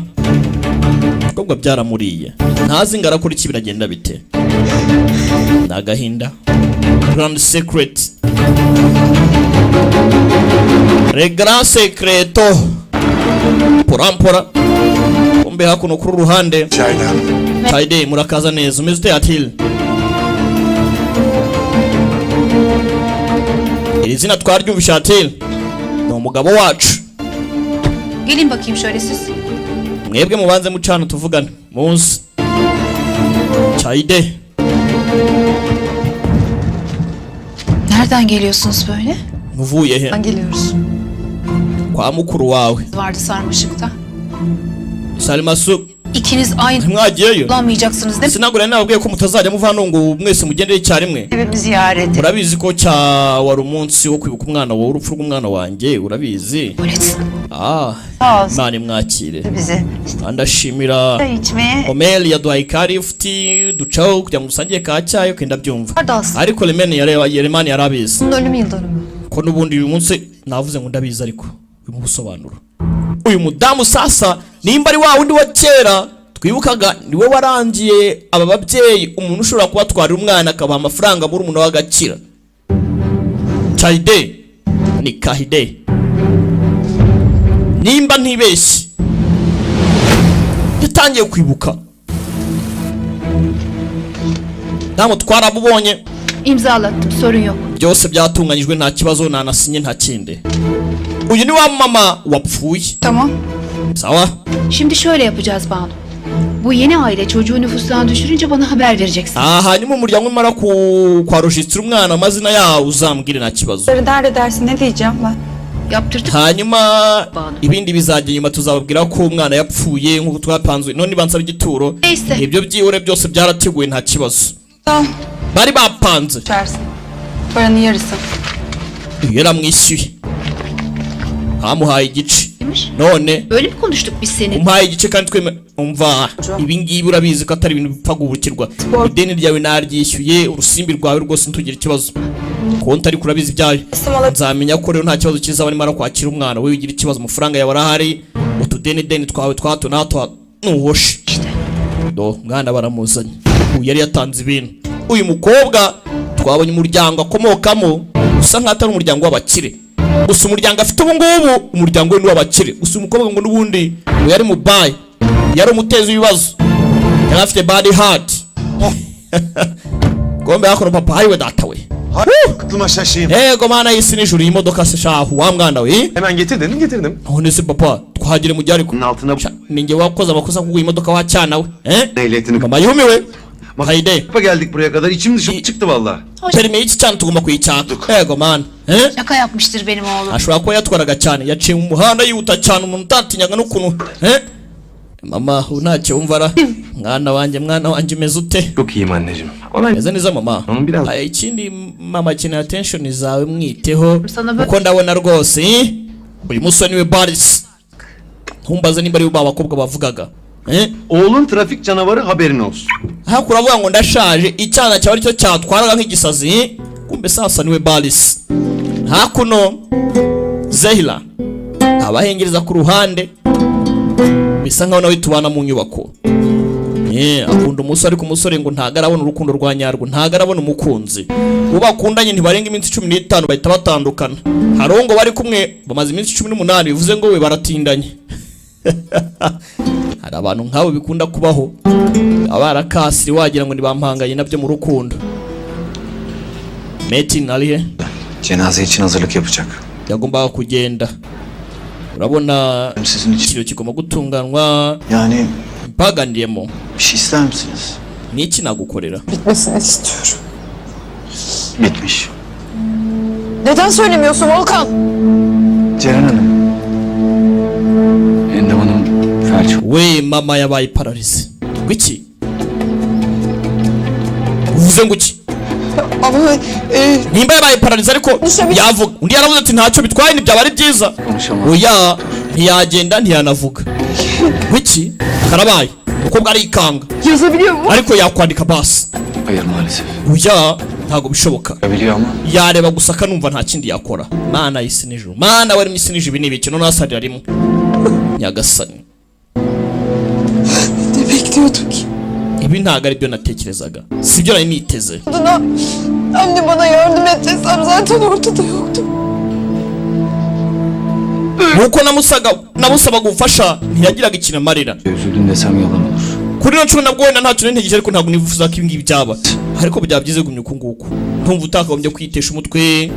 ubwo byaramuriye ntazi ngo arakora iki biragenda bite ni agahinda grand secret le grand secreto porampora kumbe hakuno kuri uruhande Çaydan. Haydi murakaza neza umeze ute Atil iri zina twaryumvishe Atil ni umugabo wacu Gelin bakayım şöyle siz. mwebwe mubanze mucana tuvugane munsi Çayde Nereden geliyorsunuz böyle? muvuye he Geliyoruz. kwa mukuru wawe Vardı sarmaşıkta. Salma Su İkiniz aynı mwagiyeyo kullanmayacaksınız değil mi? sinagura nababwiye ko mutazajya muvana ngo mwese mugendere icyarimwe Evimi ziyaret. urabizi ko cya wari umunsi wo kwibuka umwana wawe urupfu rw'umwana wanjye urabizi Tuvalet. Sağ ol. Imana imwakire Bize. ndashimira Çay içmeye. Omel yaduhaye ikarifuti ducaho kugira ngo dusangiye ka cyayi kenda byumva Vardı aslında. ariko Yeremani yarabizi Bunun ölüm yıldönümü. ko n'ubundi uyu munsi navuze ngo ndabizi ariko uyu busobanuro uyu mudamu sasa nimba ari wa wundi wa kera twibukaga niwe warangiye aba babyeyi umuntu ushobora kubatwarira umwana akabaha amafaranga muri umuntu w'agaciro Chayde ni Kahide nimba ntibeshye yatangiye kwibuka namwe twarabubonye İmzalattım sorun yok. byose byatunganyijwe nta kibazo nanasinye nta kindi uyu ni wa mama wapfuye Tamam. sawa Şimdi şöyle yapacağız Banu. Bu yeni aile çocuğu nüfustan düşürünce bana haber vereceksin. hanyuma umuryango umara kwarojisitira umwana amazina yawo uzambwire nta kibazo Nerede dersin ne diyeceğim ben? Yaptırdık. hanyuma ibindi bizajya nyuma tuzababwira ko umwana yapfuye nk'uko twapanzwe none bansaba igituro Neyse. ibyo byibure byose byarateguwe nta kibazo Tamam. bari bapanze Dersin. Paranın yarısı. yaramwishyuye hamuhaye igice Demiş. none Böyle mi konuştuk biz seni? umpaye igice kandi tweme umva ibi ngibi urabizi ko atari ibintu bipfa guhubukirwa ideni ryawe naryishyuye urusimbi rwawe rwose ntugire ikibazo konti ariko urabizi ibyayo nzamenya ko rero nta kibazo kizaba nimara kwakira umwana we ugira ikibazo amafaranga yawe arahari utudeni twawe twa hato na hato nuhoshe do mwana baramuzanye uyu yari yatanze ibintu uyu mukobwa twabonye umuryango akomokamo usa nk'aho atari umuryango w'abakire, gusa umuryango afite ubu ngubu umuryango we ni uw'abakire. Gusa umukobwa ngo n'ubundi ngo yari mubaye, yari umutezi w'ibibazo, yari afite bad heart. Gombe hakuno papa hariwe data we. Aklıma şaşayım. Ego mana y'isi n'ijuru, iyi modoka se shahu wa mwana we. Hemen getirdim. None se papa twahagire mu gihe ariko Bunun altına ninjye wakoze amakosa kuguha imodoka wacyana we. ehliyetini Mama yumiwe. Haydi. kapı geldik buraya kadar. İçim dışım çıktı vallahi. Perime y'iki cyane tugomba kuyicyaka. Ego mana. Şaka yapmıştır benim oğlum. Ashobora kuba yatwaraga cyane, yaciye mu muhanda yihuta cyane umuntu utatinyaga n'ukuntu. Mama ntacyo wumvara. Mwana wanjye umeze ute? Çok iyiyim anneciğim. Meze neza mama. Onun biraz Ikindi mama akeneye attention zawe, mwiteho Sana bak- kuko ndabona rwose uyu musore niwe Baris. Ntumbaze nimba ari bo abakobwa bavugaga. Oğlun trafik canavarı, haberin olsun. Hakura avuga ngo ndashaje, icyana cyawe aricyo cyatwaraga nk'igisazi, kumbe sasa niwe Baris. Hakuno Zehila abahengereza ku ruhande, bisa nkaho nawe tubana mu nyubako. Akunda umusore, ariko umusore ngo ntago arabona urukundo rwa nyarwo, ntago arabona umukunzi. Ubu bakundanye ntibarenga iminsi 15 bahita batandukana. Hariho ngo bari kumwe bamaze iminsi 18, bivuze ngo we baratindanye. Hari abantu nk'abo bikunda kubaho, abarakasiri wagira ngo nibampanganye nabyo mu rukundo. Metin alihe Cenaze için hazırlık yapacak. yagombaga kugenda. Urabona Sizin için. ikiro kigomba gutunganwa, Yani mpagandiyemo. bir şey ister misiniz? Niki nagukorera? Bitmesini istiyorum. Bitmiş. Neden söylemiyorsun Volkan? Ceren Hanım. Endam Hanım felç. We mama yabaye pararize. Gwiki? Uvuze nguki? Ama Nimba yabaye pararize ariko Dışarı- yavuga. Undi yaravuze ati ntacyo bitwaye, ntibyaba ari byiza. Konuşamam. Oya, ntiyagenda ntiyanavuga. Gwiki? Karabaye. Umukobwa arikanga. yazabiliyor mu? Ariko yakwandika basi. Hayır maalesef. Oya, ntago bishoboka. Biliyor ama. Yareba gusa akanumva nta kindi yakora. Mana y'isi n'ijuru, mana wari mu isi n'ijuru, ibi ni ibiki? None hasarira rimwe. Nyagasani, Ne bekliyorduk ki? ibi ntago ari byo natekerezaga, sibyo nari niteze. Adına anne bana yardım et desem zaten ortada yoktu. Nuko namusabaga ubufasha ntiyagiraga ikintu amarira. Üzüldüm desem yalan olur. Kuri no nshuro nabwo wenda ntacyo ntegereje, ariko ntabwo nifuza ko ibi ngibi byaba. Ariko byaba byize gumya uku nguku. Ntumva utakagombye kwitesha umutwe.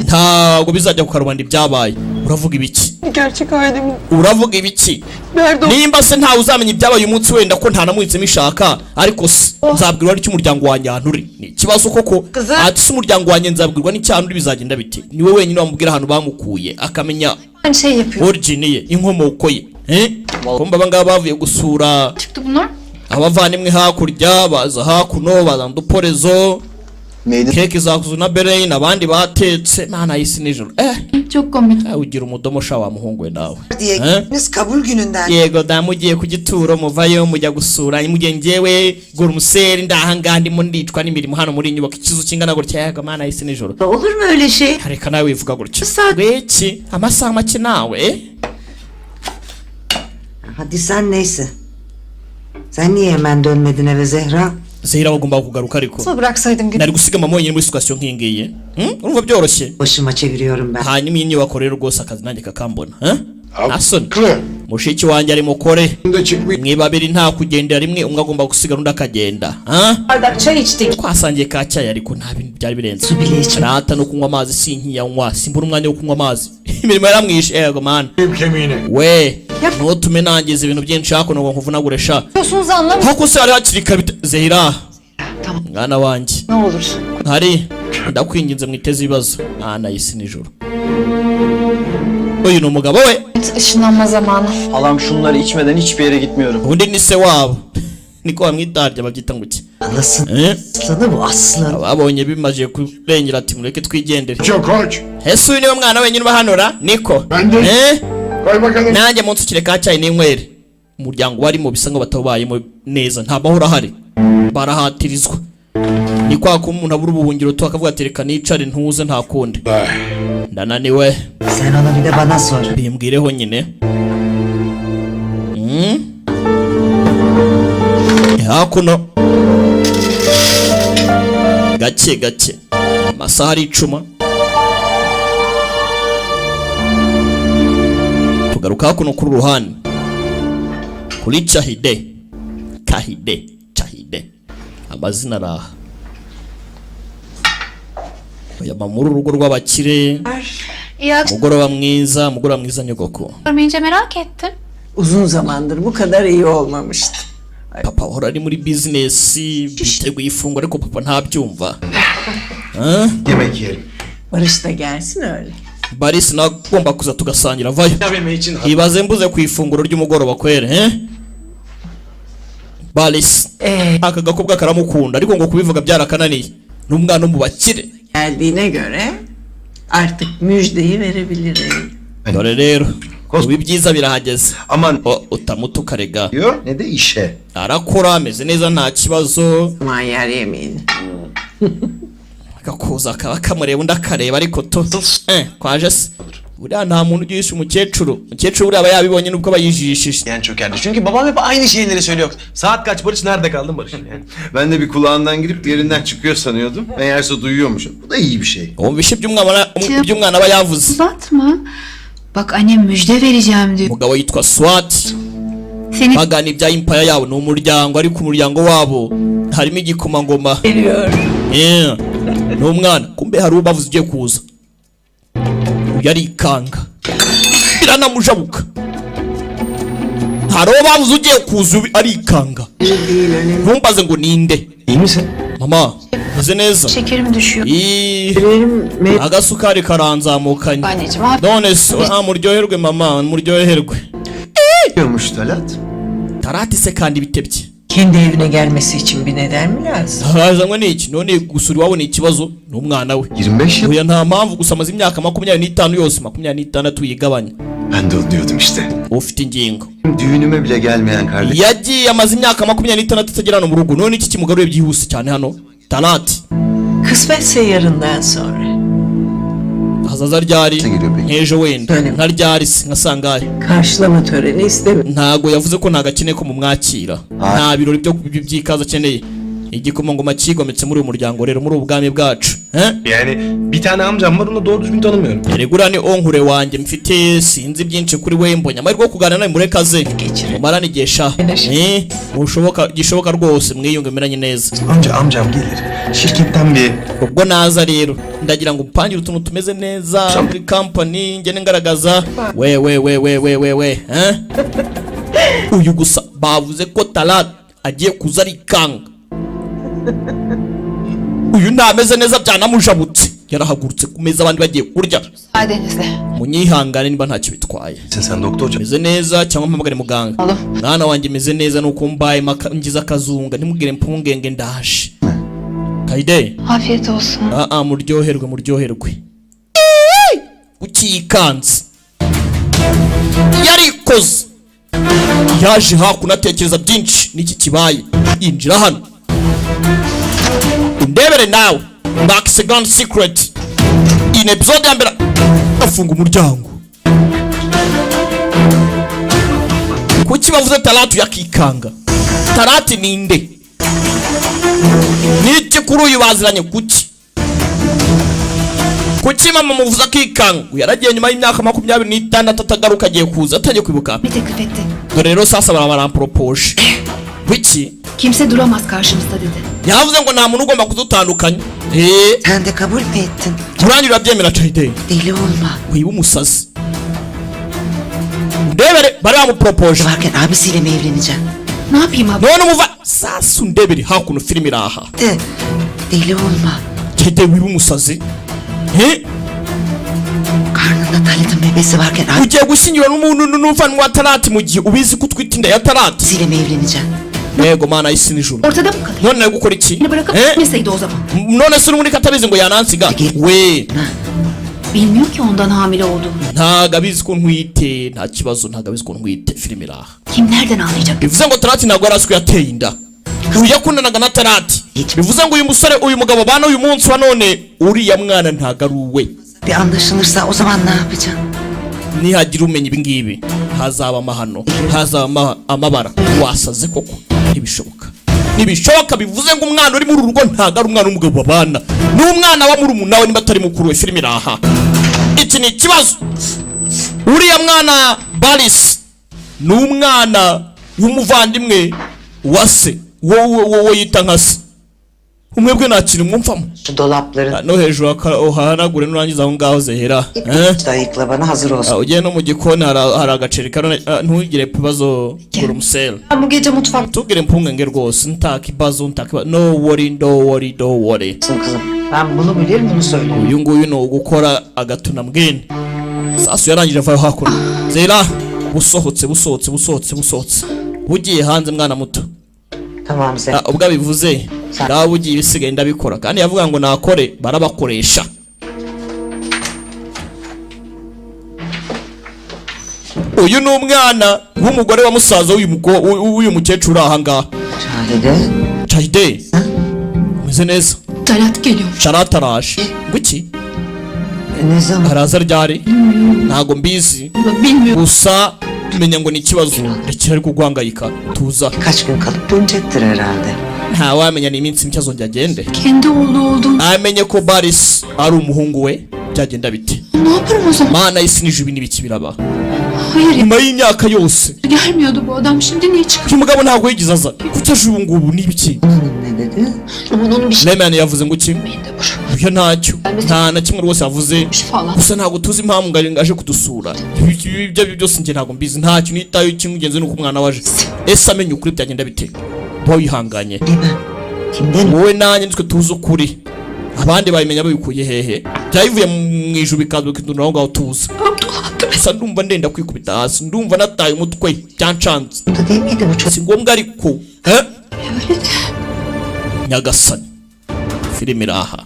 Ntabwo bizajya ku karubanda ibyabaye. Uravuga ibiki? Gerçek ailemin Uravuga ibiki? nerede Nimba se ntawe uzamenya ibyabaye umunsi wenda ko ntanamuhitsemo ishaka, ariko nzabwirwa n'icyo umuryango wanjye ahantu uri. Ni ikibazo koko. Ati se umuryango wanjye nzabwirwa n'icyantu uri, bizagenda bite? Niwe wenyine wamubwira ahantu bamukuye, akamenya Aynı şey yapıyor. origin ye, inkomoko ye. Kumba abangaba bavuye gusura Çıktı bunlar. abavandimwe hakurya, baza hakuno, bazana uduporezo, keke zakuzu na bereyini, abandi batetse. Mana y'isi n'ijuru. Çok komik. Ugira umudomo sha wa muhungu we nawe. diye gitmiş kabul gününden. Yego da mugiye ku gituro, muvayo mujya gusura, mugiye ngewe gura umuseri ndahangaha ndimo ndicwa n'imirimo hano muri inyubako, ikizu kingana gutya. Yego mana y'isi n'ijuru. Olur mu öyle şey? Reka nawe wivuga gutya. Saat- Gweki amasaha make nawe. Hadi sen neyse. Sen niye hemen dönmedin eve Zehra? Zehira bagomba kugaruka ariko. Nasıl bıraksaydım Nari gusiga mama wenyine muri situation nk'iyi ngiyi. Urumva byoroshye. Başıma çeviriyorum ben. Hanyuma iyi nyubako rero rwose akazi nanjye kakambona. Nasoni mushiki wanjye ari mukore, mwe babiri nta kugendera rimwe, umwe agomba gusigara undi akagenda. bardak çay içtik. Twasangiye ka cyayi ariko nta bintu byari birenze. Su bile içme. Rata no kunywa amazi sinkiyanywa, simbura umwanya wo kunywa amazi. Imirimo yaramwishe. Yego man. We ntutume nangiza ibintu byinshi hakuno ngo nkuvunagure sha. Diyorsunuz anlamıyorum. Hako se hari hakiri kare Zehira. Mwana wanjye. Ne olur. Hari ndakwinginze mwiteze ibibazo. Mana y'isi n'ijuru. Uyu ni umugabo we. Işınlanma zamanı. Halam şunları içmeden hiçbir yere gitmiyorum. Undi ni se wabo. Niko bamwitarya babyita ngo iki? Anlasın. Aslanı bu aslan. Ababonye bimaje kurengera ati mureke twigendere. Çok hoş. Ese uyu niwe mwana wenyine ubahanura? Niko. Koy bakalım. Nanjye munsukire ka cyayi n'inywere. Umuryango warimo bisa ngo batabayemo neza, nta mahoro ahari. Barahatirizwa. Ni kwa ko umuntu abura ubuhungiro tu akavuga ati reka nicare ntuze nta kundi. Ndananiwe. Sen onu bir de bana sor. Bimbwireho nyine. Hakuno gake gake amasaha aricuma. Tugaruka hakuno kuri ruhande kuri Cahide. Cahide amazina araha. Yaba muri urugo rw'abakire. Mugoroba mwiza nyogoko. Görmeyince merak ettim. Uzun zamandır bu kadar iyi olmamıştı. Papa ahora ari muri business biteguye ifungwa ariko papa ntabyumva. Yemek yiyelim. Barış da gelsin öyle. Baris nagomba kuza tugasangira vayo. Ibaze mbuze ku ifunguro ry'umugoroba kwere Baris aka gakobwa karamukunda ariko ngo kubivuga byarakananiye. N'umwana mu bakire. Geldiğine göre artık müjdeyi verebilirim. Dore rero ubi byiza birahageze. Aman utamutuka rega. diyor ne de işe. Arakora ameze neza nta kibazo. Aman yer yemeğini. Gakuza akaba kamureba undi akareba ariko kwaje se. Buriya nta muntu ugisha umukecuru buriya aba yabibonye nubwo aba yijishije. Yani çökerdi. Çünkü babam hep aynı şeyleri söylüyor. Saat kaç Barış, nerede kaldın Barış? Yani. Ben de bir kulağından girip diğerinden çıkıyor sanıyordum. Meğerse duyuyormuş. Bu da iyi bir şey. O bişi by'umwana aba yavuze. Uzatma. Bak annem müjde vereceğim diyor. Umugabo yitwa Swat. Seni Bagana ibya impaya yabo ni umuryango ariko umuryango wabo harimo igikomangoma. N'umwana kumbe hari ubavuze ugiye kuza. Yari ikanga biranamujabuka. Hari ubavuze ugiye kuza ari ikanga. Ntumbaze ngo ninde. İyi misin? Mama meze neza. şekerim düşüyor. Agasukari karanzamukanye. Anneciğim None muryoherwe mama muryoherwe. Diyormuş Talat. Talat ise kandi bitebye. Kendi evine gelmesi için bir neden mi lazım? Hazanywe n'iki none gusura iwabo ni ikibazo n'umwana we. 25 yıl. Oya nta mpamvu gusa amaze imyaka 25 yose 26 yigabanya. Ben de onu diyordum işte. Ufite ingingo. Düğünüme bile gelmeyen kardeşim. Yagiye amaze imyaka 26 atagirana mu rugo none iki kimugaruye byihuse cyane hano. Talat. Kısmetse yarından sonra. Hazaza ryari nk'ejo wenda nka ryari nka sangahe. Karşılama töreni istemiyorum. Ntago yavuze ko ntagakeneye ko mumwakira. Nta birori byo byikaza akeneye. Igikomangoma kigometse muri uyu muryango rero muri ubwami bwacu. Yani bir tane amcam var, onu doğru düzgün tanımıyorum. Regura ni onkure wanjye mfite sinzi byinshi kuri we mbonye amahirwe yo kuganira nawe murekaze. Umarane igesha. Gishoboka rwose mwiyunge miranye neza. Amcam gelir. Şirketten bir Ubwo naza rero ndagira ngo upangire utuntu tumeze neza muri company ngene ngaragaza. We uyu gusa bavuze ko Talat agiye kuza ari kanga. Uyu ntameze neza byanamujabutse. Yarahagurutse ku meza abandi bagiye kurya. müsaadenizle. Munyihangane niba ntacyo bitwaye. sen doktorca. Meze neza cyangwa mpamagare muganga. Mwana wanjye meze neza nuko mbaye ngize akazunga ntimugire mpungenge ndaje. Kaide. Afiyet olsun. Muryoherwe. Ukikanze. Yarikoze. Yaje hakuno atekereza byinshi niki kibaye. Injira hano. Undebere nawe. Back second secret. In episode ya mbere afunga umuryango. Kuki bavuze Talatu yakikanga? Talati ninde? Niki kuri uyu baziranye kuki? Kuki mama muvuze akikanga? Yaragiye nyuma y'imyaka 26 atagaruka agiye kuza atagiye kwibuka. Bir teklif etti. Dore rero sasa barampropoje. Wiki? Kimse duramaz karşımızda dedi. Yavuze ngo nta muntu ugomba kudutandukanya. Sen de kabul mü ettin? Turangira urabyemera Cahide. Deli olma. Wiba umusazi. Ndebere bari bamupropoje. Varken abisiyle mi evleneceksin? Ne yapayım abi? None muva sasa undebere hakuno film iraha. Deli olma. Cahide wiba umusazi. Karnında Talat'ın bebesi varken Ugiye gushyingira n'umuntu n'umuvandimwe wa Talati mu gihe ubizi ko utwite inda ya Talati. abisiyle mi evleneceksin? Yego mana isi n'ijuru. Ortada mı kalıyor? None nawe gukora iki? Beni bırakıp gitmeseydi o zaman. None se muri katabizi ngo yanansiga. We. Bilmiyor ki ondan hamile olduğumu. Ntago abizi ko ntwite, nta kibazo ntago abizi ko ntwite film iraha. Kim nereden anlayacak? Bivuze ngo Talati ntago yaraswe yateye inda. Uyu yakundanaga na Talati. Bivuze ngo uyu musore uyu mugabo bana uyu munsi wa none uriya mwana ntago ari uwe. Bir anlaşılırsa o zaman ne yapacaksın? Nihagira umenya ibi ngibi hazaba amahano hazaba amabara wasaze koko ntibishoboka. ntibishoboka, bivuze ngo umwana uri muri uru rugo ntabwo ari umwana w'umugabo babana, ni umwana wa murumuna we niba atari mukuru we. Filime iraha, iki ni ikibazo. Uriya mwana Baris ni umwana w'umuvandimwe wa se, wowe yita nka se. Umwebwe nta kintu mwumvamo. Dolapların No hejuru uhanagure nurangiza aho ngaho Zehera. dayıkla bana hazır olsun. Ugiye no mu gikoni hari agaceri karone, ntugire ibibazo Kurumsel. Bu gece mutfak. Tugire impungenge rwose, ntaka ibazo, no worry. Kızım ben bunu bilirim, bunu söyle. Uyu nguyu ni ugukora agatuna mbwene. Sasu yarangije avayo hakuno. Zehera busohotse. Bugiye hanze mwana muto. Tamam sen. Ubwo bivuze ngaho ugiye ibisigaye ndabikora, kandi yavuga ngo nakore barabakoresha. Uyu ni umwana w'umugore wa musaza w'uyu mukecuru aha ngaha. Cahide umeze neza. Talat geliyor. Sharat araje. Nguki Ne zaman? araza ryari ntago mbizi, Bilmiyorum. gusa menya ngo ni ikibazo ndekera ari kugwangayika. Tuza, Kaç gün kalıp dönecektir herhalde. nta wamenya ni iminsi mike azongera agende. Kendi oğlu olduğunu. Amenye ko Baris ari umuhungu we, byagenda bite? Ne yaparım o zaman? Mana isinije ibi n'ibiki biraba Hayır, nyuma y'imyaka yose. gelmiyordu bu adam, şimdi niye çıkıyor? Uyu mugabo ntabwo yigize aza, kuki aje ubu ngubu n'ibiki? Ne dedi? Onun bir şey Leman yavuze ngo iki? de var. Uyu ntacyo, nta na kimwe rwose yavuze, Falan. gusa ntabwo tuzi impamvu ngo aje kudusura. Ibyo byose njye ntabwo mbizi, ntacyo nitayo. Ikingenzi ni uko umwana waje. Ese amenye ukuri byagenda bite? Bo wihanganye, Kimden? wowe nanjye nitwe tuzi ukuri, abandi babimenya babikuye hehe? Byayivuye mu ijuru bikaza bikindura aho ngaho tuza. Gusa ndumva ndenda kwikubita hasi, ndumva nataye umutwe, byancanze. Bu değil miydi bu çocuk? Si ngombwa ariko Nyagasani, filime iraha.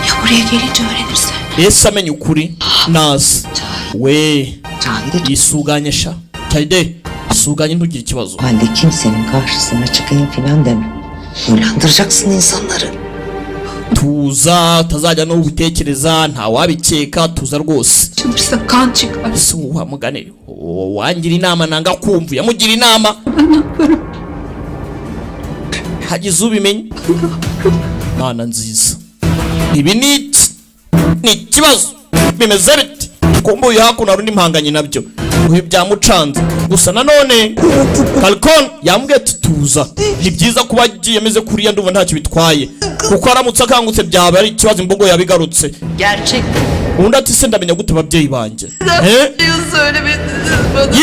Ya buraya gelince öğrenirse? Ese amenye ukuri nazi we Cahide yisuganye sha. Cahide isuganye, ntugire ikibazo. halde kimsenin karşısına çıkayım filan deme. Uylandıracaksın insanları. Tuza, utazajya no gutekereza, nta wabikeka, tuza rwose. Çalışırsa kan çıkar. Ese wa mugane wangira inama nanga kumva, yamugira inama hagize ubimenye. Mana nziza, ibi ni ikibazo, bimeze bite? Kumva uyu hakuno hari undi mpanganye nabyo, uyu byamucanze. Gusa nanone Falcon yambwiye ati tuza, ni byiza kuba agiye ameze kuriya, ndumva ntacyo bitwaye, kuko aramutse akangutse byaba ari ikibazo, imbogo yabigarutse. Gerçek. Undi ati se ndamenya gute ababyeyi banjye?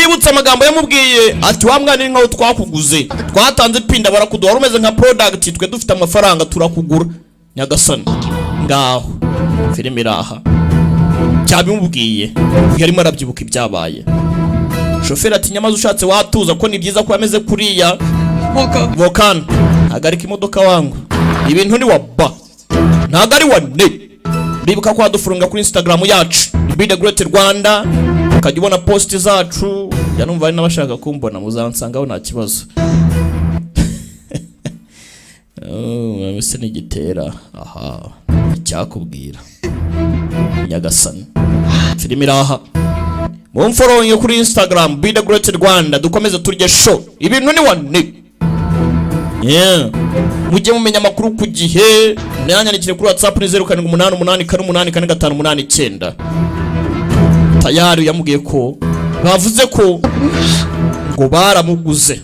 Yibutse amagambo yamubwiye ati wa mwana ni nkaho twakuguze, twatanze pinda barakuduha, wari umeze nka product, twe dufite amafaranga turakugura. Nyagasani ngaho filime iraha, cyabimubwiye yarimo arabyibuka ibyabaye. Shoferi ati nyamaze ushatse watuza, ko ni byiza ko yameze kuriya. Volcan hagarika imodoka wangu, ibintu ni waba ntago ari wane. Ribuka ko wadufunga kuri Instagram yacu Be The Great Rwanda, ukajya ubona post zacu. Yanumva ari n'abashaka kumbona muzansangaho nta kibazo. Ese nigitera aha icyakubwira Nyagasani, filime iraha. Mumfollowing kuri Instagram Be The Great Rwanda, dukomeze turye show, ibintu ni wane. Mujye mumenya amakuru ku gihe, mwanyandikire kuri WhatsApp ni 0788484589. Tayari yamubwiye ko bavuze ko ngo baramuguze,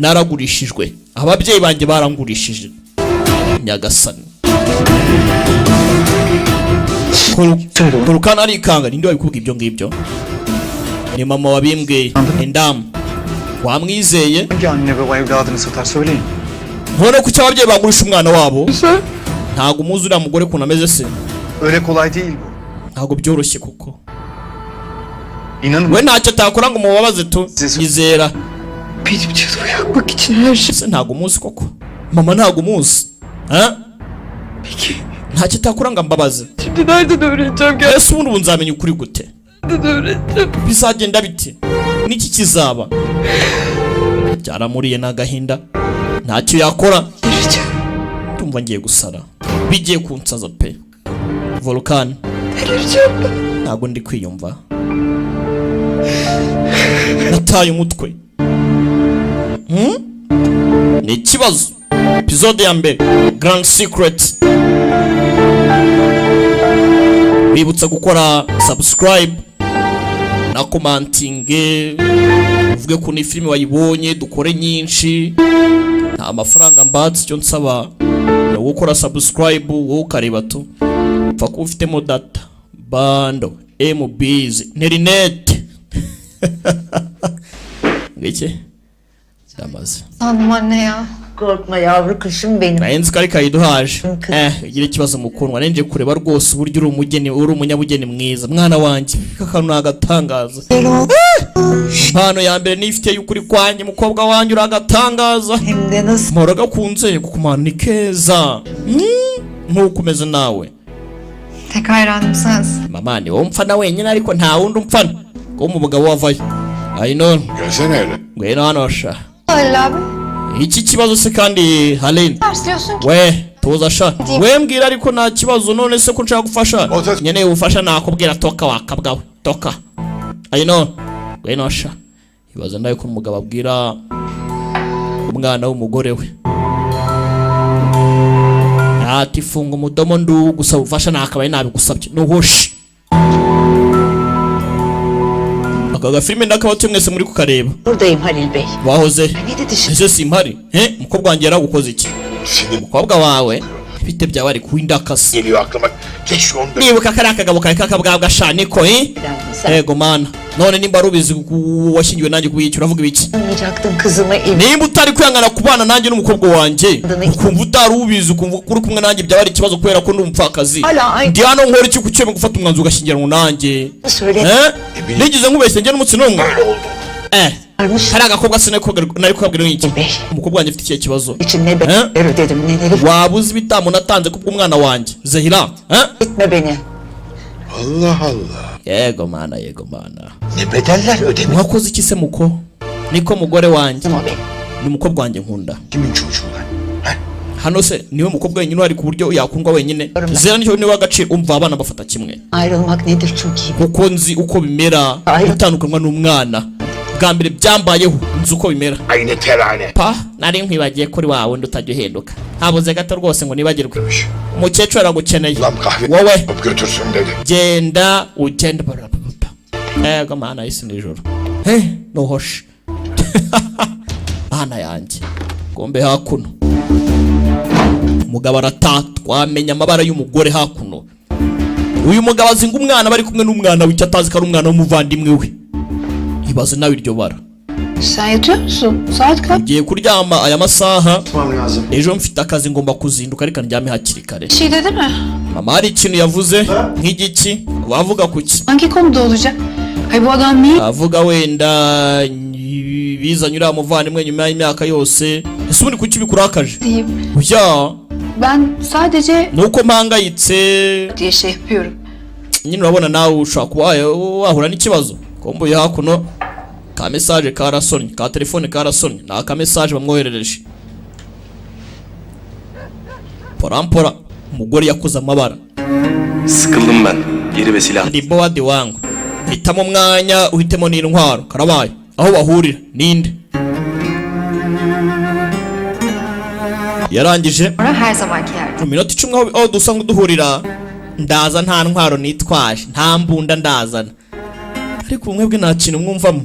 naragurishijwe, ababyeyi banjye barangurishije. Nyagasani, Kurukana arikanga, ninde wabikubwira ibyo ngibyo? Ni mama wabimbwiye, indamu. Wamwizeye? Hangi anne baba evladını satar söyleyin. None kuki ababyeyi bagurisha umwana wabo? Ntago umuzi uriya mugore kuntu ameze se. Öyle kolay değil bu. Ntago byoroshye kuko. İnanın. We ntacyo atakora ngo mubabaze tu. Yizera. Benim canımı yakmak için her şey. Se ntago umuzi koko. Mama ntago umuzi. Ha? Peki. Ntacyo atakora ngo mbabaze. Şimdi nereden öğreneceğim Ese ubundi nzamenya ukuri gute? gerçekten öğreneceğim. Bizagenda biti? Niki kizaba? Byaramuriye n'agahinda. Ntacyo yakora. Vereceğim. Ndumva ngiye gusara. Bigiye kunsaza pe. Volcan. Vereceğim ben. Ntago ndi kwiyumva. Nataye umutwe. ni ikibazo. Episode ya mbere, Grand Secret. Bibutsa gukora subscribe na commenting, uvuge ko ni filime wayibonye, dukore nyinshi. Nta mafaranga mbatse, cyo nsaba no gukora subscribe, wowe ukareba tu. Pfa ko ufitemo data, bando, MBs, internet. Ngiki? Yamaze. Sandım anne ya. Korkma yavru kışım benim. Nayenzi kari kayiduhaje. Igira ikibazo mukundwa, nenje kureba rwose uburyo uri umugeni, uri umunyabugeni mwiza. Mwana wanjye, kakanu nagatangaza. Impano ya mbere nifite y'ukuri kwanjye, mukobwa wanjye uragatangaza. Hem de nasıl? Mporaga kunze kukumana ni keza. Nkuko umeze nawe. Tek hayranım sensin. Mama ni wowe mfana wenyine, ariko nta wundi umfana. Ko mu bugabo wavayo. Aynon. Gelsene hele. Ngwino hano sha. Halil abi. Iki kibazo se kandi Halen. Diyorsun ki. We tuza sha. We mbwira ariko nta kibazo, none se ko nshaka gufasha. Nyene ubufasha nakubwira toka wakabwawe. Toka. Aynon. Ngwino sha. Ibaza ndaye ko umugabo abwira umwana w'umugore we. Ati funga umudomo ndu gusaba ubufasha nakabaye nabigusabye. Nuhoshi. Akaga filime ndakabatu mwese muri kukareba. Buradayım Halil Bey. Wahoze. Ne dedi şimdi? Ese simpari. Mukobwa wanjye yaragukoze iki? Mukobwa wawe bite byawe ari kuwindakasa. Geliyor aklıma. Keşke onu da... Nibuka kari akagabo kari kakabwabwa shaniko Ego mana. None nimba arubizi washingiwe nanjye kubiyicura uravuga ibiki? Anlayacaktım kızımı ev. Nimba utari kwihangana kubana nanjye n'umukobwa wanjye, ukumva utari ubizi, ukumva uri kumwe nanjye byaba ari ikibazo kubera ko ndi umupfakazi. Ndi hano nkora iki ku cyeme gufata umwanzuro ugashyingiranwa nanjye? Nigize nkubeshye njye n'umutsi n'umwe. Hari agakobwa nari kubabwira n'iki? Umukobwa wanjye afite ikihe kibazo? İçim ne bedeller ödedim neleri. Wabuze ibitamo natanze kubw'umwana wanjye Zehira. Gitme beni. Allah Allah. Yego mana, yego mana. Ne bedeller ödemek? Mwakoze iki se muko? Niko mugore wanjye. Ama benim. Ni umukobwa wanjye nkunda. Kimin çocuğu lan? Hano se niwe mukobwa wenyine ari ku buryo yakundwa wenyine. Zera nicyo niwe agaciro, umva abana bafata kimwe. Ayrılmak nedir çok iyi. Kuko nzi uko bimera gutandukanywa n'umwana. Bwa mbere byambayeho nzi uko bimera. Aynı terane. Pa nari nkwibagiye kuri wawe utajya uhenduka. Habuze gato rwose ngo nibagirwe. Umukecuru aragukeneye. Lan kahve Wowe alıp götürsün dedi. genda ugende barapapa. Ego mana isi nijoro. Nuhoshi. Ana yanjye. Gombe hakuno. Umugabo aratatwa, amenya amabara y'umugore hakuno. Uyu mugabo azinga umwana bari kumwe n'umwana w'icyo atazi ko ari umwana w'umuvandimwe we. Ibaze nawe iryo bara. Sen yatıyor musun? Saat kaç? Ngiye kuryama aya masaha. Tamam lazım. Ejo mfite akazi ngomba kuzinduka ariko ndyame hakiri kare. Bir şey dedi mi? Mama hari ikintu yavuze nk'igiki? Wavuga kuki? Hangi konuda olacak? Hayır bu adam niye? Avuga wenda bizanye uriya muvandimwe nyuma y'imyaka yose. Ese ubundi kuki bikurakaje? Diyeyim. Ya Ben sadece nuko mpangayitse. diye şey yapıyorum. Nyine urabona nawe ushaka kuba wahura n'ikibazo. Komboye hakuno ka message karasonye, ka telefone karasonye, na ka message bamwoherereje. Porampora umugore yakoze amabara. Sıkıldım ben. Geri ve silah. Ndi boadi wangu. Hitamo mwanya uhitemo n'intwaro. Karabaye. Aho bahurira ninde? Yarangije. Her zamanki yerde. Mu minota 10 aho dusanga duhurira. Ndaza nta ntwaro nitwaje, nta mbunda ndazana. Ariko umwe bwe nta kintu mwumvamo.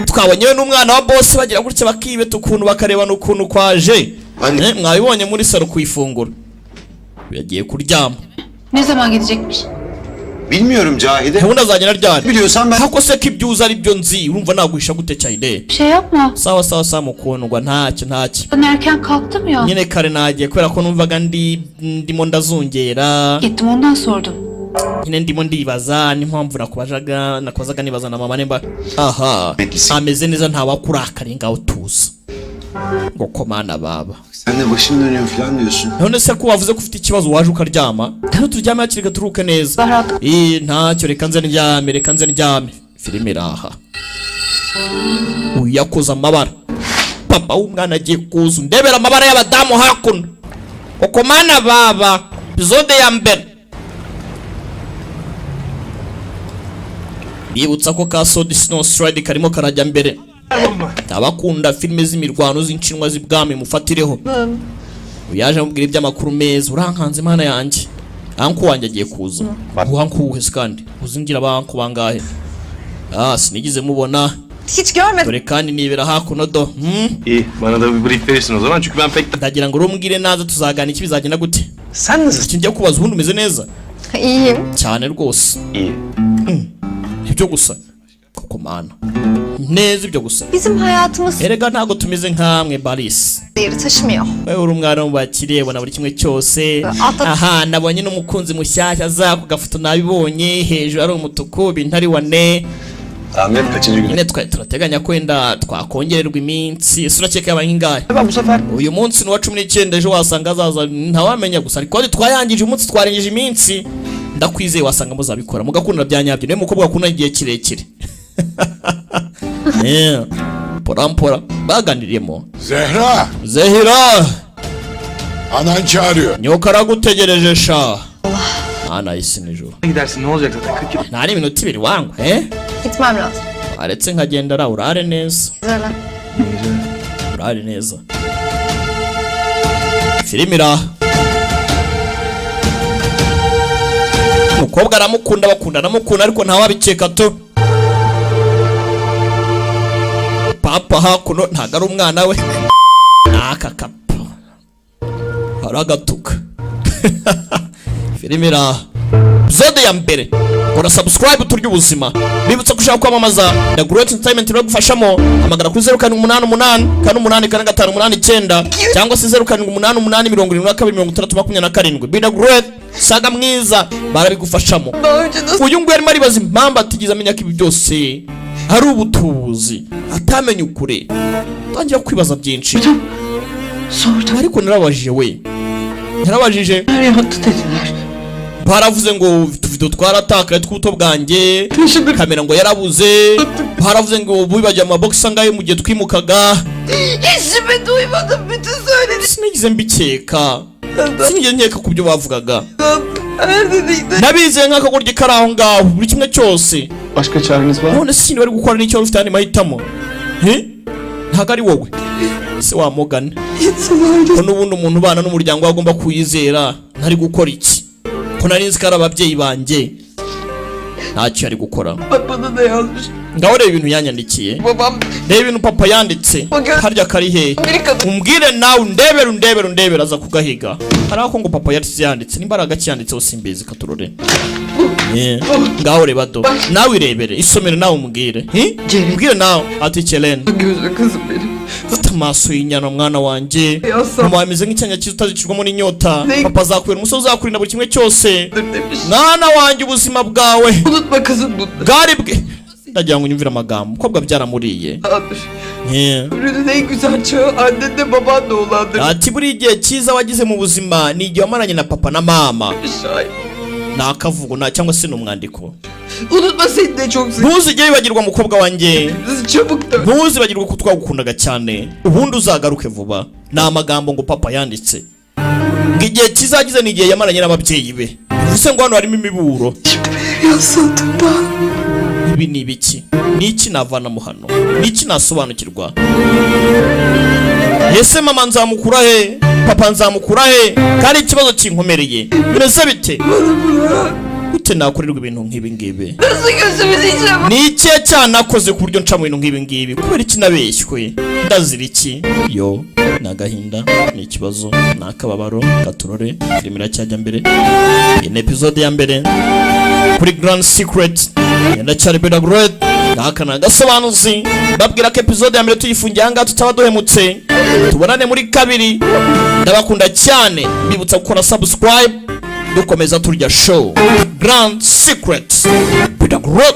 Twabonyewe n'umwana wa boss bagira gutya bakibeta ukuntu bakareba n'ukuntu kwaje. Mwabibonye muri saro kwifungura. Yagiye kuryama. Ne zaman gidecekmiş? Bilmiyorum Cahide. Hebu azagera ryari? Biliyorsan ben... Hako se ko ibyuza ari byo nzi, urumva naguhisha gute cyane? Bir şey yapma. Sawa sawa sawa mukundwa ntacyo. Ben erken kalktım ya. Nyine kare nagiye kubera ko numvaga ndimo ndazungera. Gittim ondan sordum. Nyine ndimo ndibaza n'impamvu nakozaga nibaza na mama nemba. Aha. Ameze neza ntawakurakare ngaho tuza. Ngo komana baba. Sen de başın dönüyor falan diyorsun. None se ko wavuze ko ufite ikibazo waje ukaryama? Hano turyame hakiri gaturuke neza. Ntacyo reka nze ndyame. Filime iraha. Uyakoza amabara. Papa w'umwana agiye kuza ndebera amabara y'abadamu hakuno. Koko mana baba. Episode ya mbere. Bibutsa ko ka Sword Snow Stride karimo karajya mbere. abakunda filime z'imirwano z'inshinwa z'ibwami mufatireho. Uyaje amubwira iby'amakuru meza, urankanze Mana yanjye. Anko wanjye agiye kuza. Anko uwese kandi uzingira abanko bangahe? Sinigize mubona. Hiç görmedim. Dore kandi nibera hakuno do. İyi, bana da bir brief verirsin o zaman çünkü ben pek... Ndagira ngo rumbwire naza tuzagana iki bizagenda gute? Sen nasılsın? Iki njya kubaza ubundi umeze neza. İyiyim. Cyane rwose. İyi. Ibyo gusa. Koko Mana. Neza ibyo gusa. Bizim hayatımız Erega ntago tumeze nkamwe Baris. yeri taşımıyor. Wewe uri umwana mu bakire bona buri kimwe cyose. Aha nabonye n'umukunzi mushyashya za ku gafoto nabibonye hejuru ari umutuku bintari wane. Ahmet kaçıncı gün? Nyine turateganya kwenda twakongererwa iminsi. Ese urakeka yabaye ingahe? Bu sefer Uyu munsi ni wa 19 ejo wasanga azaza ntawamenya gusa ariko twayangije umunsi twarengeje iminsi. Ndakwizeye wasanga muzabikora mugakunda byanyabyo niwe mukobwa akunda igihe kirekire. Pora baganiriyemo. Zehra Anan çağırıyor. nyoka aragutegereje sha. Ana isi nijoro. gidersin ne olacak zaten 40 yıl. Ntari iminota ibiri wangwa Gitmem lazım. aretse nkagenda ra urare neza. Güzel. Urare neza. Filimira umukobwa aramukunda namukunda ariko ntawabikeka to. Papa hakuno ntago ari umwana we. Aka kapa haragatuka. Filimira zode ya mbere kora subscribe turya ubuzima bibutsa kushaka kwamamaza The Great Entertainment bagufashamo amagara kuri 0788 88589 cyangwa se 0788 Be The Great saga mwiza barabigufashamo. Uyu nguyu arimo aribaza impamvu atigeze amenya ko ibi byose hari ubutubuzi atamenye ukure. Tangira kwibaza byinshi ariko narabajije we narabajije baravuze ngo video twaratakaye tw'ubuto bwanjye kamera ngo yarabuze baravuze ngo bubajya amabox angaye mu gihe twimukaga. Hiçbir duymadım, bütün söyledim. Sinigize mbikeka sinigeze nkeka ku byo bavugaga. Her dediğinde Nabize nk'akagoryi kari aho ngaho buri kimwe cyose. Başka çareniz var mı? None sindi bari gukora n'icyo ufite andi mahitamo. Ntago ari wowe ese wamugana ko n'ubundi umuntu ubana n'umuryango wagomba kuyizera ntari gukora iki ko nari nzi ko ari ababyeyi banjye ntacyo ari gukora. bana da yazmış. Ngaho reba ibintu yanyandikiye, Babam reba ibintu papa yanditse harya kari hehe umbwire nawe undebere aza kugahiga. Hari ako ngo papa yanditse n'imbaraga cyanditseho simbizi katurore. Ngaho reba do nawe irebere isomere nawe umbwire umbwire nawe ati Chelen gözü kızım benim. ufite amaso y'inyana mwana wanjye mama wameze nk'icyanya cyiza utazicirwamo n'inyota. Papa azakurira umusozi uzakurinda buri kimwe cyose mwana wanjye ubuzima bwawe Unutma kızım bunu. bwari bwe. Ndagira ngo unyumvire amagambo umukobwa byaramuriye. Ömrünün en güzel çağı annenle babanla olandır. Ati buri igihe cyiza wagize mu buzima ni igihe wamaranye na papa na mama. Şahin. Ni akavugo cyangwa se ni umwandiko. Unutma seni de çok seviyorum. Ntuzigere wibagirwa mukobwa wanjye. Çabuk dön. Ntuzibagirwe ko twagukundaga cyane ubundi uzagaruke vuba. Ni amagambo ngo papa yanditse ngo igihe kizagize ni igihe yamaranye n'ababyeyi be. Bivuze ngo hano harimo imiburo. Ibi ni ibiki? Ni iki navanamo hano? Ni iki nasobanukirwa? Ese mama nzamukura he? Papa nzamukura he? Kandi ikibazo kinkomereye bireze bite? Gute nakorerwa ibintu nk'ibi ngibi? Nasıl gözümüzü içine Ni iki cyanakoze ku buryo nca mu bintu nk'ibi ngibi? Kubera iki nabeshywe? Ndazira iki? Yo nagahinda ni ikibazo nakababaro gaturore filime cyajya mbere. Iyi ni episode ya mbere kuri Grand Secret ndacyari Be The Great nakana gasobanuzi babwira ko episode ya mbere tuyifungiye ahangaha tutaba duhemutse. Tubonane muri kabiri ndabakunda cyane bibutsa gukora subscribe dukomeza turya show Grand Secret Be The Great.